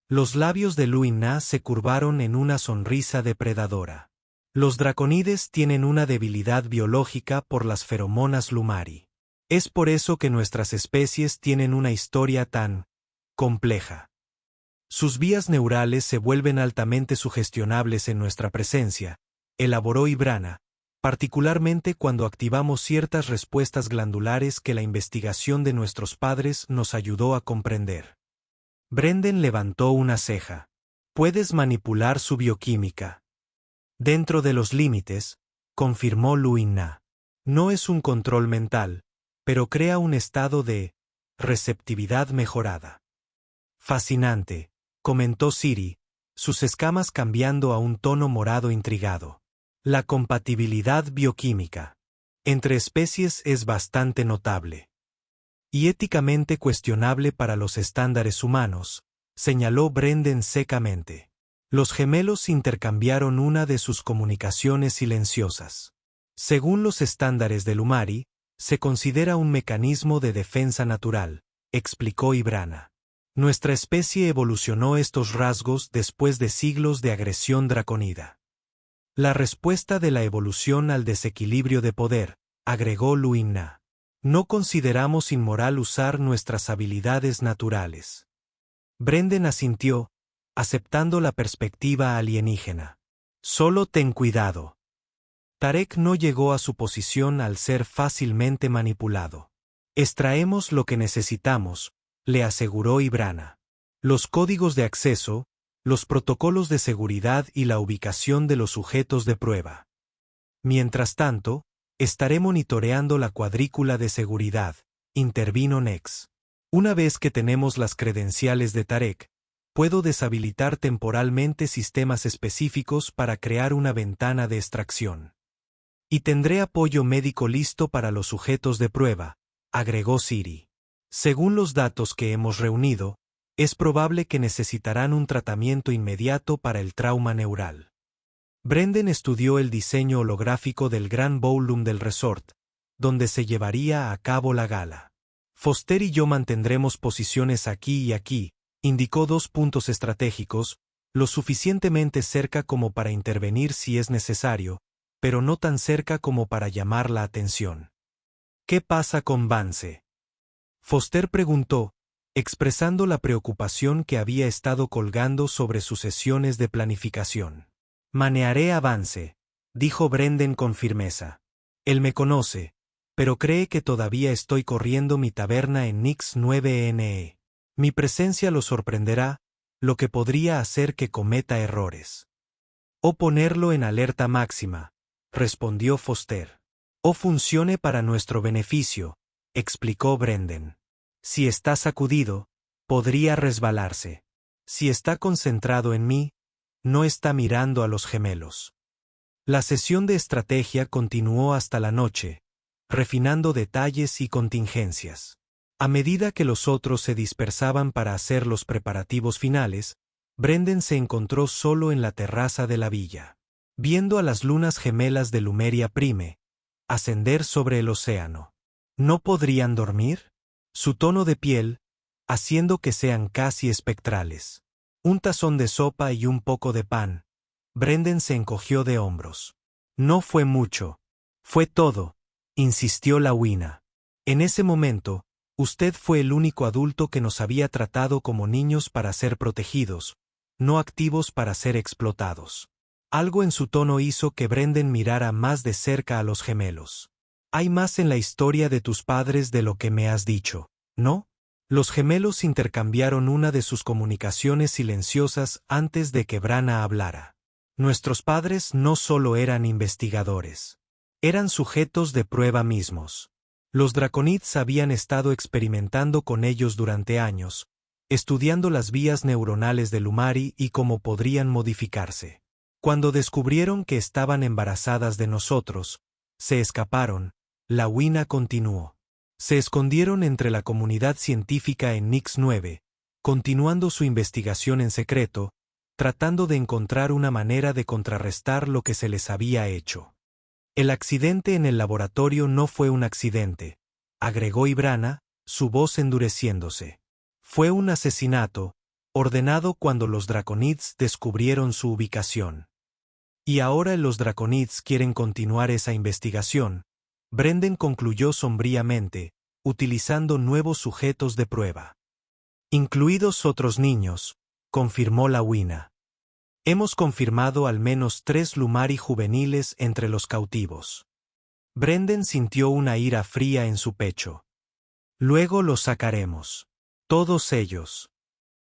A: Los labios de Luina se curvaron en una sonrisa depredadora. Los draconides tienen una debilidad biológica por las feromonas Lumari. Es por eso que nuestras especies tienen una historia tan compleja. Sus vías neurales se vuelven altamente sugestionables en nuestra presencia, elaboró Ibrana, particularmente cuando activamos ciertas respuestas glandulares que la investigación de nuestros padres nos ayudó a comprender. Brendan levantó una ceja. Puedes manipular su bioquímica. Dentro de los límites, confirmó Luina. No es un control mental, pero crea un estado de receptividad mejorada. Fascinante, comentó Siri, sus escamas cambiando a un tono morado intrigado. La compatibilidad bioquímica entre especies es bastante notable. Y éticamente cuestionable para los estándares humanos, señaló Brendan secamente. Los gemelos intercambiaron una de sus comunicaciones silenciosas. Según los estándares del Lumari, se considera un mecanismo de defensa natural, explicó Ibrana. Nuestra especie evolucionó estos rasgos después de siglos de agresión draconida. La respuesta de la evolución al desequilibrio de poder, agregó Luina. No consideramos inmoral usar nuestras habilidades naturales. Brendan asintió, aceptando la perspectiva alienígena. Solo ten cuidado. Tarek no llegó a su posición al ser fácilmente manipulado. Extraemos lo que necesitamos, le aseguró Ibrana. Los códigos de acceso, los protocolos de seguridad y la ubicación de los sujetos de prueba. Mientras tanto, estaré monitoreando la cuadrícula de seguridad, intervino Nex. Una vez que tenemos las credenciales de Tarek, puedo deshabilitar temporalmente sistemas específicos para crear una ventana de extracción. Y tendré apoyo médico listo para los sujetos de prueba, agregó Siri. Según los datos que hemos reunido, es probable que necesitarán un tratamiento inmediato para el trauma neural. Brendan estudió el diseño holográfico del gran ballroom del resort, donde se llevaría a cabo la gala. Foster y yo mantendremos posiciones aquí y aquí, indicó 2 puntos estratégicos, lo suficientemente cerca como para intervenir si es necesario, pero no tan cerca como para llamar la atención. ¿Qué pasa con Vance? Foster preguntó, expresando la preocupación que había estado colgando sobre sus sesiones de planificación. Manearé avance, dijo Brendan con firmeza. Él me conoce, pero cree que todavía estoy corriendo mi taberna en Nix 9NE. Mi presencia lo sorprenderá, lo que podría hacer que cometa errores. O ponerlo en alerta máxima, respondió Foster. O funcione para nuestro beneficio, explicó Brendan. Si está sacudido, podría resbalarse. Si está concentrado en mí, no está mirando a los gemelos. La sesión de estrategia continuó hasta la noche, refinando detalles y contingencias. A medida que los otros se dispersaban para hacer los preparativos finales, Brendan se encontró solo en la terraza de la villa, viendo a las lunas gemelas de Lumeria Prime ascender sobre el océano. ¿No podrían dormir? Su tono de piel, haciendo que sean casi espectrales. Un tazón de sopa y un poco de pan. Brendan se encogió de hombros. No fue mucho. Fue todo, insistió la Wina. En ese momento, usted fue el único adulto que nos había tratado como niños para ser protegidos, no activos para ser explotados. Algo en su tono hizo que Brendan mirara más de cerca a los gemelos. Hay más en la historia de tus padres de lo que me has dicho, ¿no? Los gemelos intercambiaron una de sus comunicaciones silenciosas antes de que Branna hablara. Nuestros padres no solo eran investigadores. Eran sujetos de prueba mismos. Los Draconids habían estado experimentando con ellos durante años, estudiando las vías neuronales de Lumari y cómo podrían modificarse. Cuando descubrieron que estaban embarazadas de nosotros, se escaparon, la Wina continuó. Se escondieron entre la comunidad científica en Nix 9, continuando su investigación en secreto, tratando de encontrar una manera de contrarrestar lo que se les había hecho. El accidente en el laboratorio no fue un accidente, agregó Ibrana, su voz endureciéndose. Fue un asesinato, ordenado cuando los Draconids descubrieron su ubicación. Y ahora los Draconids quieren continuar esa investigación, Brendan concluyó sombríamente, utilizando nuevos sujetos de prueba. Incluidos otros niños, confirmó la Wina. Hemos confirmado al menos 3 Lumari juveniles entre los cautivos. Brendan sintió una ira fría en su pecho. Luego los sacaremos. Todos ellos.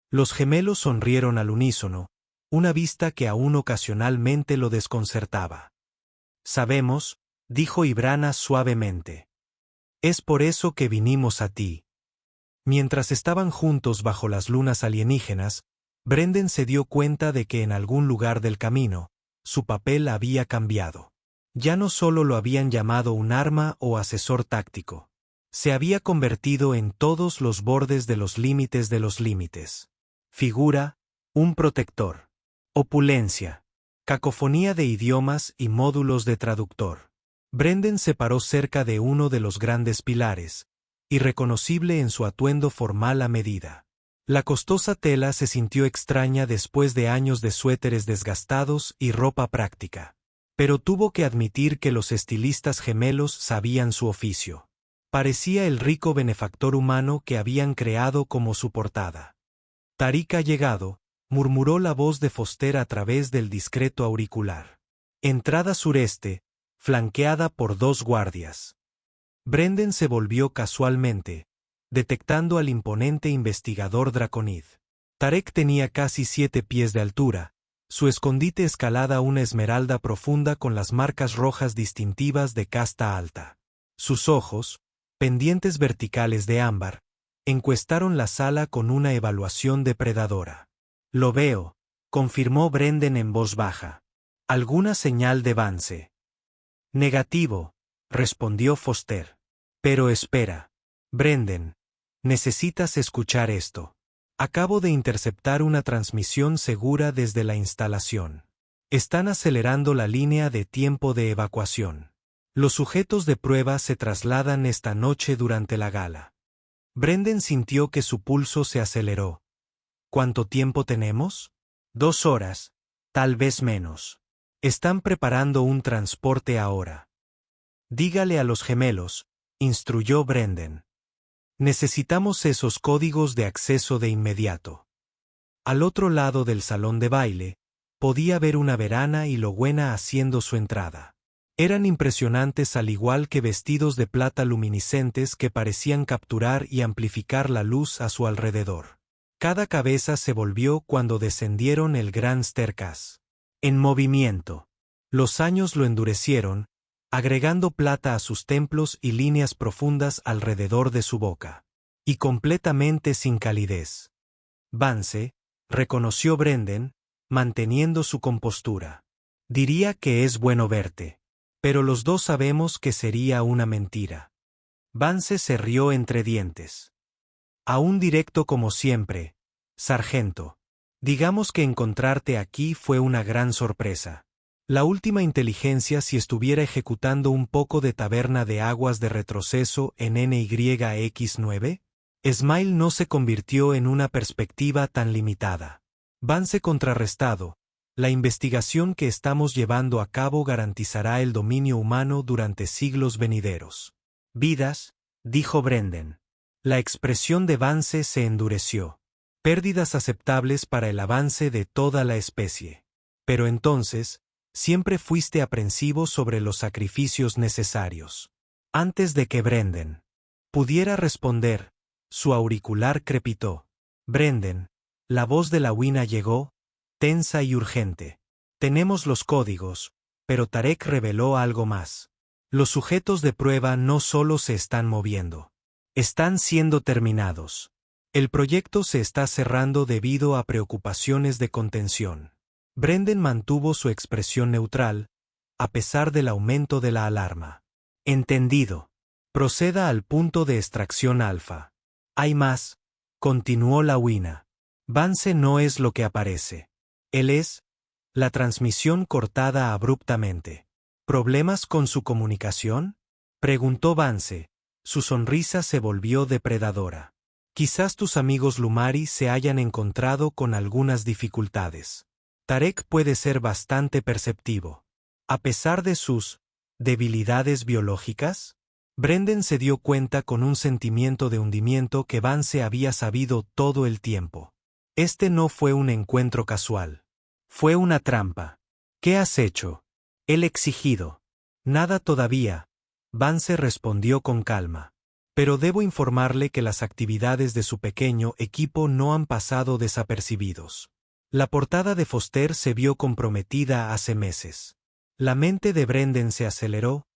A: Los gemelos sonrieron al unísono, una vista que aún ocasionalmente lo desconcertaba. Sabemos, dijo Ibrana suavemente. Es por eso que vinimos a ti. Mientras estaban juntos bajo las lunas alienígenas, Brendan se dio cuenta de que en algún lugar del camino, su papel había cambiado. Ya no solo lo habían llamado un arma o asesor táctico. Se había convertido en todos los bordes de los límites de los límites. Figura, un protector. Opulencia. Cacofonía de idiomas y módulos de traductor. Brendan se paró cerca de uno de los grandes pilares, irreconocible en su atuendo formal a medida. La costosa tela se sintió extraña después de años de suéteres desgastados y ropa práctica. Pero tuvo que admitir que los estilistas gemelos sabían su oficio. Parecía el rico benefactor humano que habían creado como su portada. Tariq ha llegado, murmuró la voz de Foster a través del discreto auricular. Entrada sureste, flanqueada por 2 guardias. Brendan se volvió casualmente, detectando al imponente investigador Draconid. Tarek tenía casi 7 pies de altura, su escondite escalada una esmeralda profunda con las marcas rojas distintivas de casta alta. Sus ojos, pendientes verticales de ámbar, encuestaron la sala con una evaluación depredadora. Lo veo, confirmó Brendan en voz baja. ¿Alguna señal de avance? Negativo, respondió Foster. Pero espera. Brendan, necesitas escuchar esto. Acabo de interceptar una transmisión segura desde la instalación. Están acelerando la línea de tiempo de evacuación. Los sujetos de prueba se trasladan esta noche durante la gala. Brendan sintió que su pulso se aceleró. ¿Cuánto tiempo tenemos? 2 horas, tal vez menos. Están preparando un transporte ahora. Dígale a los gemelos, instruyó Brendan. Necesitamos esos códigos de acceso de inmediato. Al otro lado del salón de baile, podía ver una Verana y Lowena haciendo su entrada. Eran impresionantes al igual que vestidos de plata luminiscentes que parecían capturar y amplificar la luz a su alrededor. Cada cabeza se volvió cuando descendieron el gran staircase. En movimiento. Los años lo endurecieron, agregando plata a sus templos y líneas profundas alrededor de su boca. Y completamente sin calidez. Vance, reconoció Brendan, manteniendo su compostura. Diría que es bueno verte. Pero los dos sabemos que sería una mentira. Vance se rió entre dientes. Aún directo como siempre, sargento. Digamos que encontrarte aquí fue una gran sorpresa. La última inteligencia si estuviera ejecutando un poco de taberna de aguas de retroceso en NYX9. Smile no se convirtió en una perspectiva tan limitada. Vance contrarrestado. La investigación que estamos llevando a cabo garantizará el dominio humano durante siglos venideros. Vidas, dijo Brendan. La expresión de Vance se endureció. Pérdidas aceptables para el avance de toda la especie. Pero entonces, siempre fuiste aprensivo sobre los sacrificios necesarios. Antes de que Brendan pudiera responder, su auricular crepitó. Brendan, la voz de la Wina llegó, tensa y urgente. Tenemos los códigos, pero Tarek reveló algo más. Los sujetos de prueba no solo se están moviendo. Están siendo terminados. El proyecto se está cerrando debido a preocupaciones de contención. Brendan mantuvo su expresión neutral, a pesar del aumento de la alarma. Entendido. Proceda al punto de extracción alfa. Hay más, continuó la Wina. Vance no es lo que aparece. Él es la transmisión cortada abruptamente. ¿Problemas con su comunicación? Preguntó Vance. Su sonrisa se volvió depredadora. Quizás tus amigos Lumari se hayan encontrado con algunas dificultades. Tarek puede ser bastante perceptivo. A pesar de sus debilidades biológicas, Brendan se dio cuenta con un sentimiento de hundimiento que Vance había sabido todo el tiempo. Este no fue un encuentro casual. Fue una trampa. ¿Qué has hecho? Él exigido. Nada todavía. Vance respondió con calma. Pero debo informarle que las actividades de su pequeño equipo no han pasado desapercibidos. La portada de Foster se vio comprometida hace meses. La mente de Brendan se aceleró,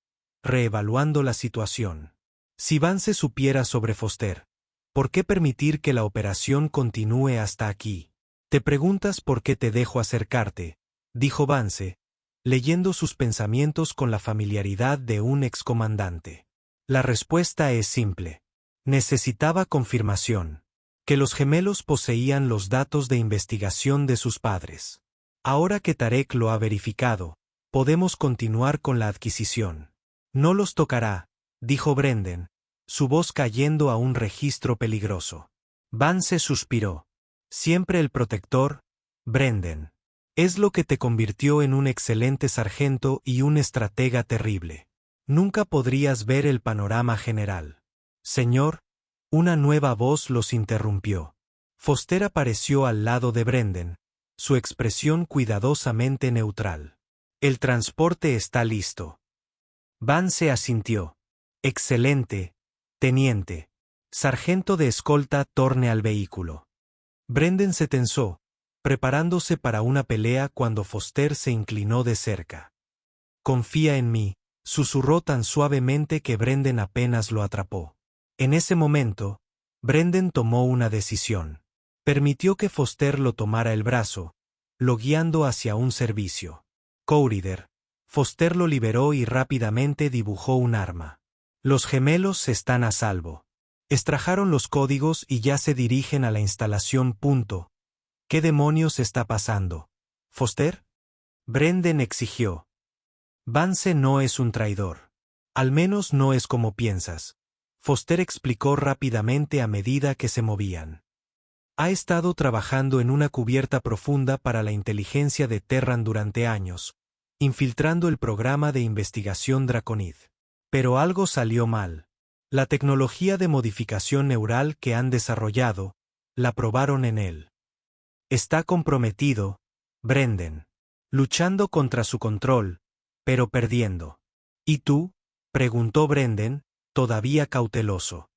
A: reevaluando la situación. Si Vance supiera sobre Foster, ¿por qué permitir que la operación continúe hasta aquí? Te preguntas por qué te dejo acercarte, dijo Vance, leyendo sus pensamientos con la familiaridad de un excomandante. La respuesta es simple. Necesitaba confirmación. Que los gemelos poseían los datos de investigación de sus padres. Ahora que Tarek lo ha verificado, podemos continuar con la adquisición. No los tocará, dijo Brendan, su voz cayendo a un registro peligroso. Vance suspiró. Siempre el protector, Brendan. Es lo que te convirtió en un excelente sargento y un estratega terrible. Nunca podrías ver el panorama general. Señor, una nueva voz los interrumpió. Foster apareció al lado de Brendan, su expresión cuidadosamente neutral. El transporte está listo. Vance asintió. Excelente, teniente. Sargento de escolta, torne al vehículo. Brendan se tensó, preparándose para una pelea cuando Foster se inclinó de cerca. Confía en mí, susurró tan suavemente que Brendan apenas lo atrapó. En ese momento, Brendan tomó una decisión. Permitió que Foster lo tomara el brazo, lo guiando hacia un servicio. Corridor. Foster lo liberó y rápidamente dibujó un arma. Los gemelos están a salvo. Extrajeron los códigos y ya se dirigen a la instalación. ¿Qué demonios está pasando? ¿Foster? Brendan exigió. Vance no es un traidor. Al menos no es como piensas. Foster explicó rápidamente a medida que se movían. Ha estado trabajando en una cubierta profunda para la inteligencia de Terran durante años, infiltrando el programa de investigación Draconid. Pero algo salió mal. La tecnología de modificación neural que han desarrollado, la probaron en él. Está comprometido, Brendan. Luchando contra su control, pero perdiendo. ¿Y tú? Preguntó Brendan, todavía cauteloso.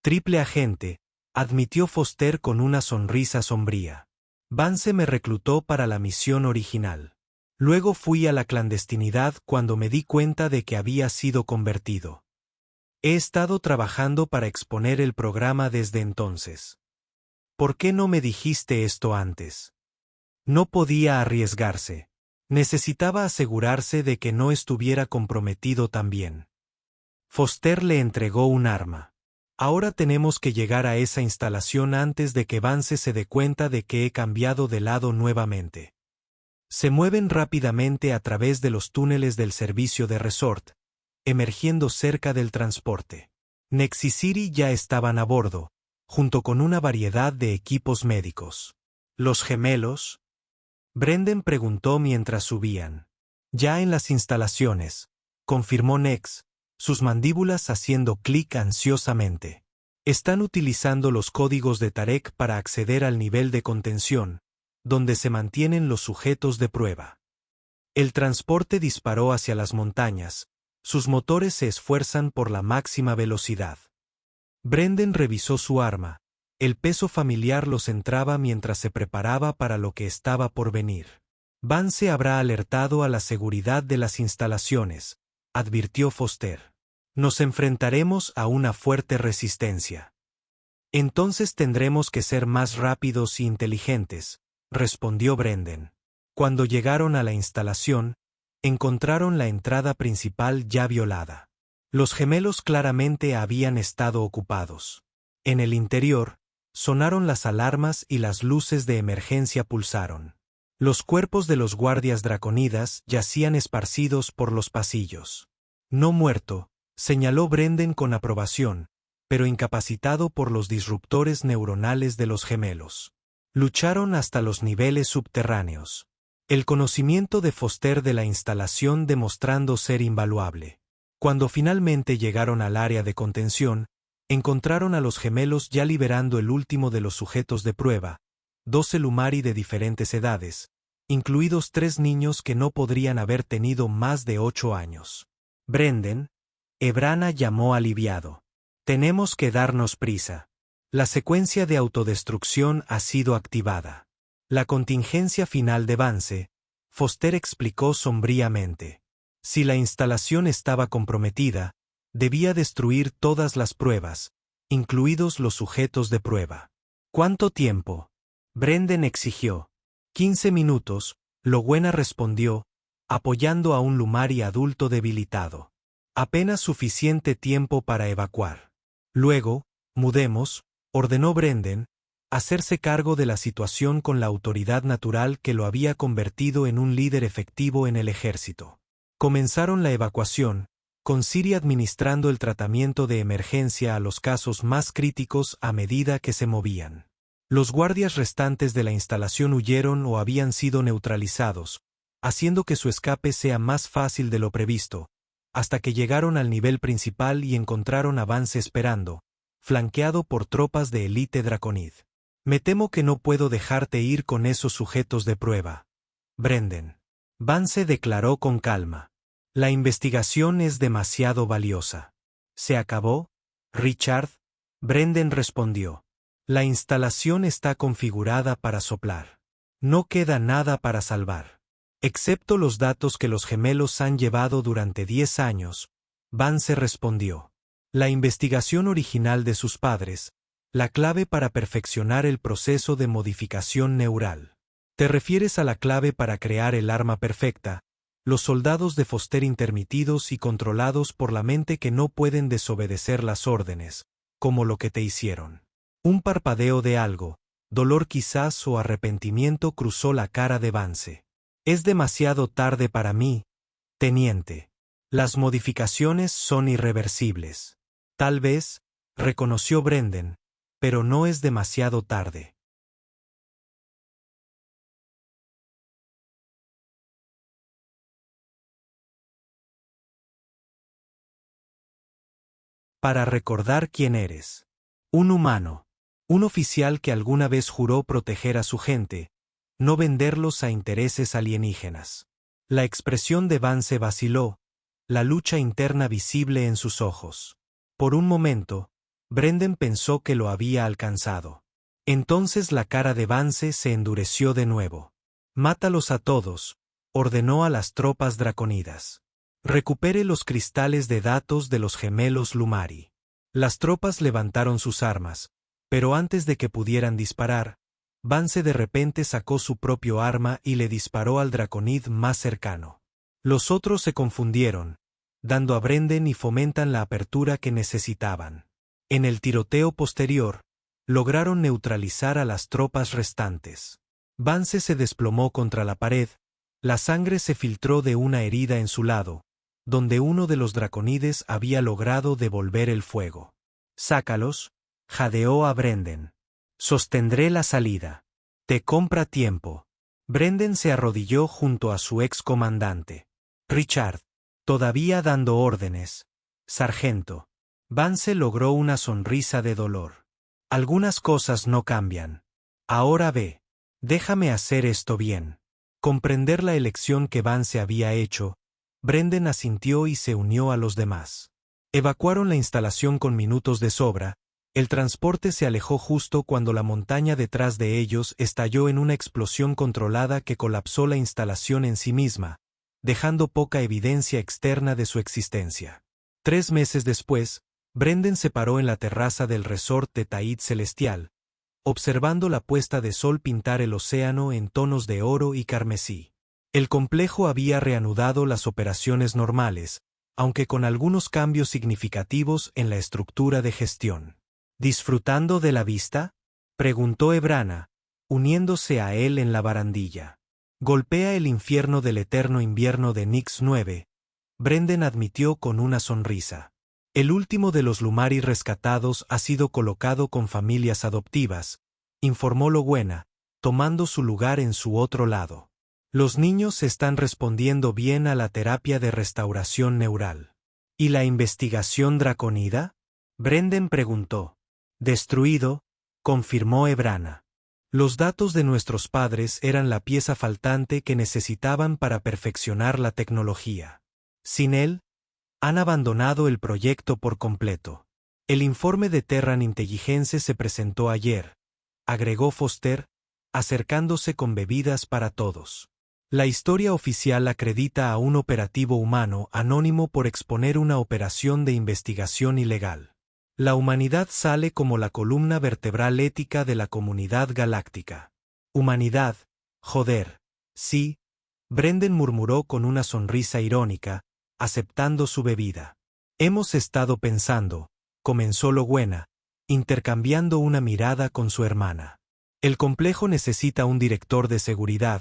A: Triple agente, admitió Foster con una sonrisa sombría. Vance me reclutó para la misión original. Luego fui a la clandestinidad cuando me di cuenta de que había sido convertido. He estado trabajando para exponer el programa desde entonces. ¿Por qué no me dijiste esto antes? No podía arriesgarse. Necesitaba asegurarse de que no estuviera comprometido también. Foster le entregó un arma. Ahora tenemos que llegar a esa instalación antes de que Vance se dé cuenta de que he cambiado de lado nuevamente. Se mueven rápidamente a través de los túneles del servicio de resort, emergiendo cerca del transporte. Nexi City ya estaban a bordo, junto con una variedad de equipos médicos. ¿Los gemelos? Brendan preguntó mientras subían. Ya en las instalaciones, confirmó Nex, sus mandíbulas haciendo clic ansiosamente. Están utilizando los códigos de Tarek para acceder al nivel de contención, donde se mantienen los sujetos de prueba. El transporte disparó hacia las montañas, sus motores se esfuerzan por la máxima velocidad. Brendan revisó su arma, el peso familiar los entraba mientras se preparaba para lo que estaba por venir. Vance habrá alertado a la seguridad de las instalaciones, advirtió Foster. Nos enfrentaremos a una fuerte resistencia. Entonces tendremos que ser más rápidos y inteligentes, respondió Brendan. Cuando llegaron a la instalación, encontraron la entrada principal ya violada. Los gemelos claramente habían estado ocupados. En el interior, sonaron las alarmas y las luces de emergencia pulsaron. Los cuerpos de los guardias draconidas yacían esparcidos por los pasillos. No muerto, señaló Brendan con aprobación, pero incapacitado por los disruptores neuronales de los gemelos. Lucharon hasta los niveles subterráneos. El conocimiento de Foster de la instalación demostrando ser invaluable. Cuando finalmente llegaron al área de contención, encontraron a los gemelos ya liberando el último de los sujetos de prueba, 12 Lumari de diferentes edades, incluidos 3 niños que no podrían haber tenido más de 8 años. Brendan, Ebrana llamó aliviado. Tenemos que darnos prisa. La secuencia de autodestrucción ha sido activada. La contingencia final de Vance, Foster explicó sombríamente. Si la instalación estaba comprometida, debía destruir todas las pruebas, incluidos los sujetos de prueba. ¿Cuánto tiempo? Brendan exigió. 15 minutos, Lowena respondió, apoyando a un Lumari adulto debilitado. Apenas suficiente tiempo para evacuar. Luego, mudemos, ordenó Brendan, hacerse cargo de la situación con la autoridad natural que lo había convertido en un líder efectivo en el ejército. Comenzaron la evacuación, con Siri administrando el tratamiento de emergencia a los casos más críticos a medida que se movían. Los guardias restantes de la instalación huyeron o habían sido neutralizados, haciendo que su escape sea más fácil de lo previsto, hasta que llegaron al nivel principal y encontraron a Vance esperando, flanqueado por tropas de élite draconid. Me temo que no puedo dejarte ir con esos sujetos de prueba. Brendan. Vance declaró con calma. La investigación es demasiado valiosa. ¿Se acabó, Richard? Brendan respondió. La instalación está configurada para soplar. No queda nada para salvar. Excepto los datos que los gemelos han llevado durante 10 años, Vance respondió. La investigación original de sus padres, la clave para perfeccionar el proceso de modificación neural. ¿Te refieres a la clave para crear el arma perfecta? Los soldados de Foster intermitidos y controlados por la mente que no pueden desobedecer las órdenes, como lo que te hicieron. Un parpadeo de algo, dolor quizás o arrepentimiento cruzó la cara de Vance. Es demasiado tarde para mí, teniente. Las modificaciones son irreversibles. Tal vez, reconoció Brendan, pero no es demasiado tarde. Para recordar quién eres. Un humano. Un oficial que alguna vez juró proteger a su gente, no venderlos a intereses alienígenas. La expresión de Vance vaciló, la lucha interna visible en sus ojos. Por un momento, Brendan pensó que lo había alcanzado. Entonces la cara de Vance se endureció de nuevo. «Mátalos a todos», ordenó a las tropas draconidas. «Recupere los cristales de datos de los gemelos Lumari». Las tropas levantaron sus armas, pero antes de que pudieran disparar, Vance de repente sacó su propio arma y le disparó al draconid más cercano. Los otros se confundieron, dando a Brendan y fomentan la apertura que necesitaban. En el tiroteo posterior, lograron neutralizar a las tropas restantes. Vance se desplomó contra la pared, la sangre se filtró de una herida en su lado, donde uno de los draconides había logrado devolver el fuego. «Sácalos», jadeó a Brendan. «Sostendré la salida. Te compra tiempo». Brendan se arrodilló junto a su ex comandante. «Richard». Todavía dando órdenes. «Sargento». Vance logró una sonrisa de dolor. «Algunas cosas no cambian. Ahora ve. Déjame hacer esto bien». Comprender la elección que Vance había hecho, Brendan asintió y se unió a los demás. Evacuaron la instalación con minutos de sobra. El transporte se alejó justo cuando la montaña detrás de ellos estalló en una explosión controlada que colapsó la instalación en sí misma, dejando poca evidencia externa de su existencia. 3 meses después, Brendan se paró en la terraza del resort de Taid Celestial, observando la puesta de sol pintar el océano en tonos de oro y carmesí. El complejo había reanudado las operaciones normales, aunque con algunos cambios significativos en la estructura de gestión. «¿Disfrutando de la vista?», preguntó Ebrana, uniéndose a él en la barandilla. «Golpea el infierno del eterno invierno de Nix 9», Brendan admitió con una sonrisa. «El último de los Lumari rescatados ha sido colocado con familias adoptivas», informó Logüena, tomando su lugar en su otro lado. «Los niños están respondiendo bien a la terapia de restauración neural». «¿Y la investigación draconida?», Brendan preguntó. «Destruido», confirmó Ebrana. «Los datos de nuestros padres eran la pieza faltante que necesitaban para perfeccionar la tecnología. Sin él, han abandonado el proyecto por completo». «El informe de Terran Intelligence se presentó ayer», agregó Foster, acercándose con bebidas para todos. «La historia oficial acredita a un operativo humano anónimo por exponer una operación de investigación ilegal. La humanidad sale como la columna vertebral ética de la comunidad galáctica». «Humanidad, joder, sí», Brendan murmuró con una sonrisa irónica, aceptando su bebida. «Hemos estado pensando», comenzó Logüena, intercambiando una mirada con su hermana. «El complejo necesita un director de seguridad,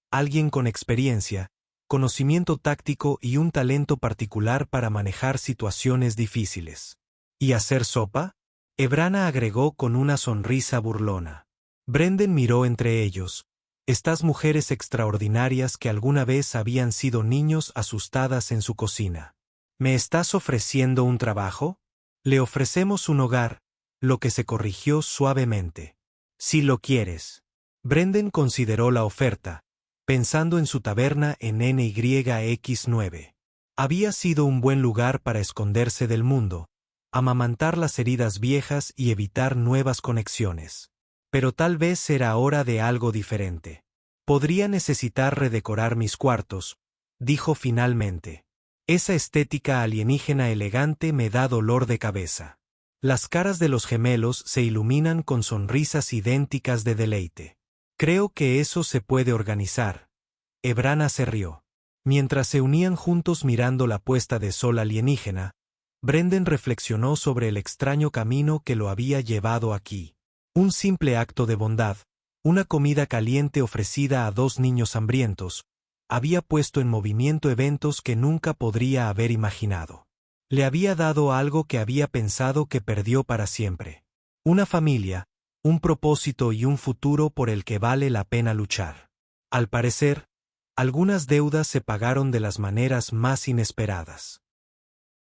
A: alguien con experiencia, conocimiento táctico y un talento particular para manejar situaciones difíciles». «¿Y hacer sopa?», Ebrana agregó con una sonrisa burlona. Brendan miró entre ellos, estas mujeres extraordinarias que alguna vez habían sido niños asustadas en su cocina. «¿Me estás ofreciendo un trabajo?». «Le ofrecemos un hogar», lo que se corrigió suavemente. «Si lo quieres». Brendan consideró la oferta, pensando en su taberna en NYX9. Había sido un buen lugar para esconderse del mundo, amamantar las heridas viejas y evitar nuevas conexiones. Pero tal vez era hora de algo diferente. «Podría necesitar redecorar mis cuartos», dijo finalmente. «Esa estética alienígena elegante me da dolor de cabeza». Las caras de los gemelos se iluminan con sonrisas idénticas de deleite. «Creo que eso se puede organizar». Ebrana se rió. Mientras se unían juntos mirando la puesta de sol alienígena, Brendan reflexionó sobre el extraño camino que lo había llevado aquí. Un simple acto de bondad, una comida caliente ofrecida a 2 niños hambrientos, había puesto en movimiento eventos que nunca podría haber imaginado. Le había dado algo que había pensado que perdió para siempre. Una familia, un propósito y un futuro por el que vale la pena luchar. Al parecer, algunas deudas se pagaron de las maneras más inesperadas.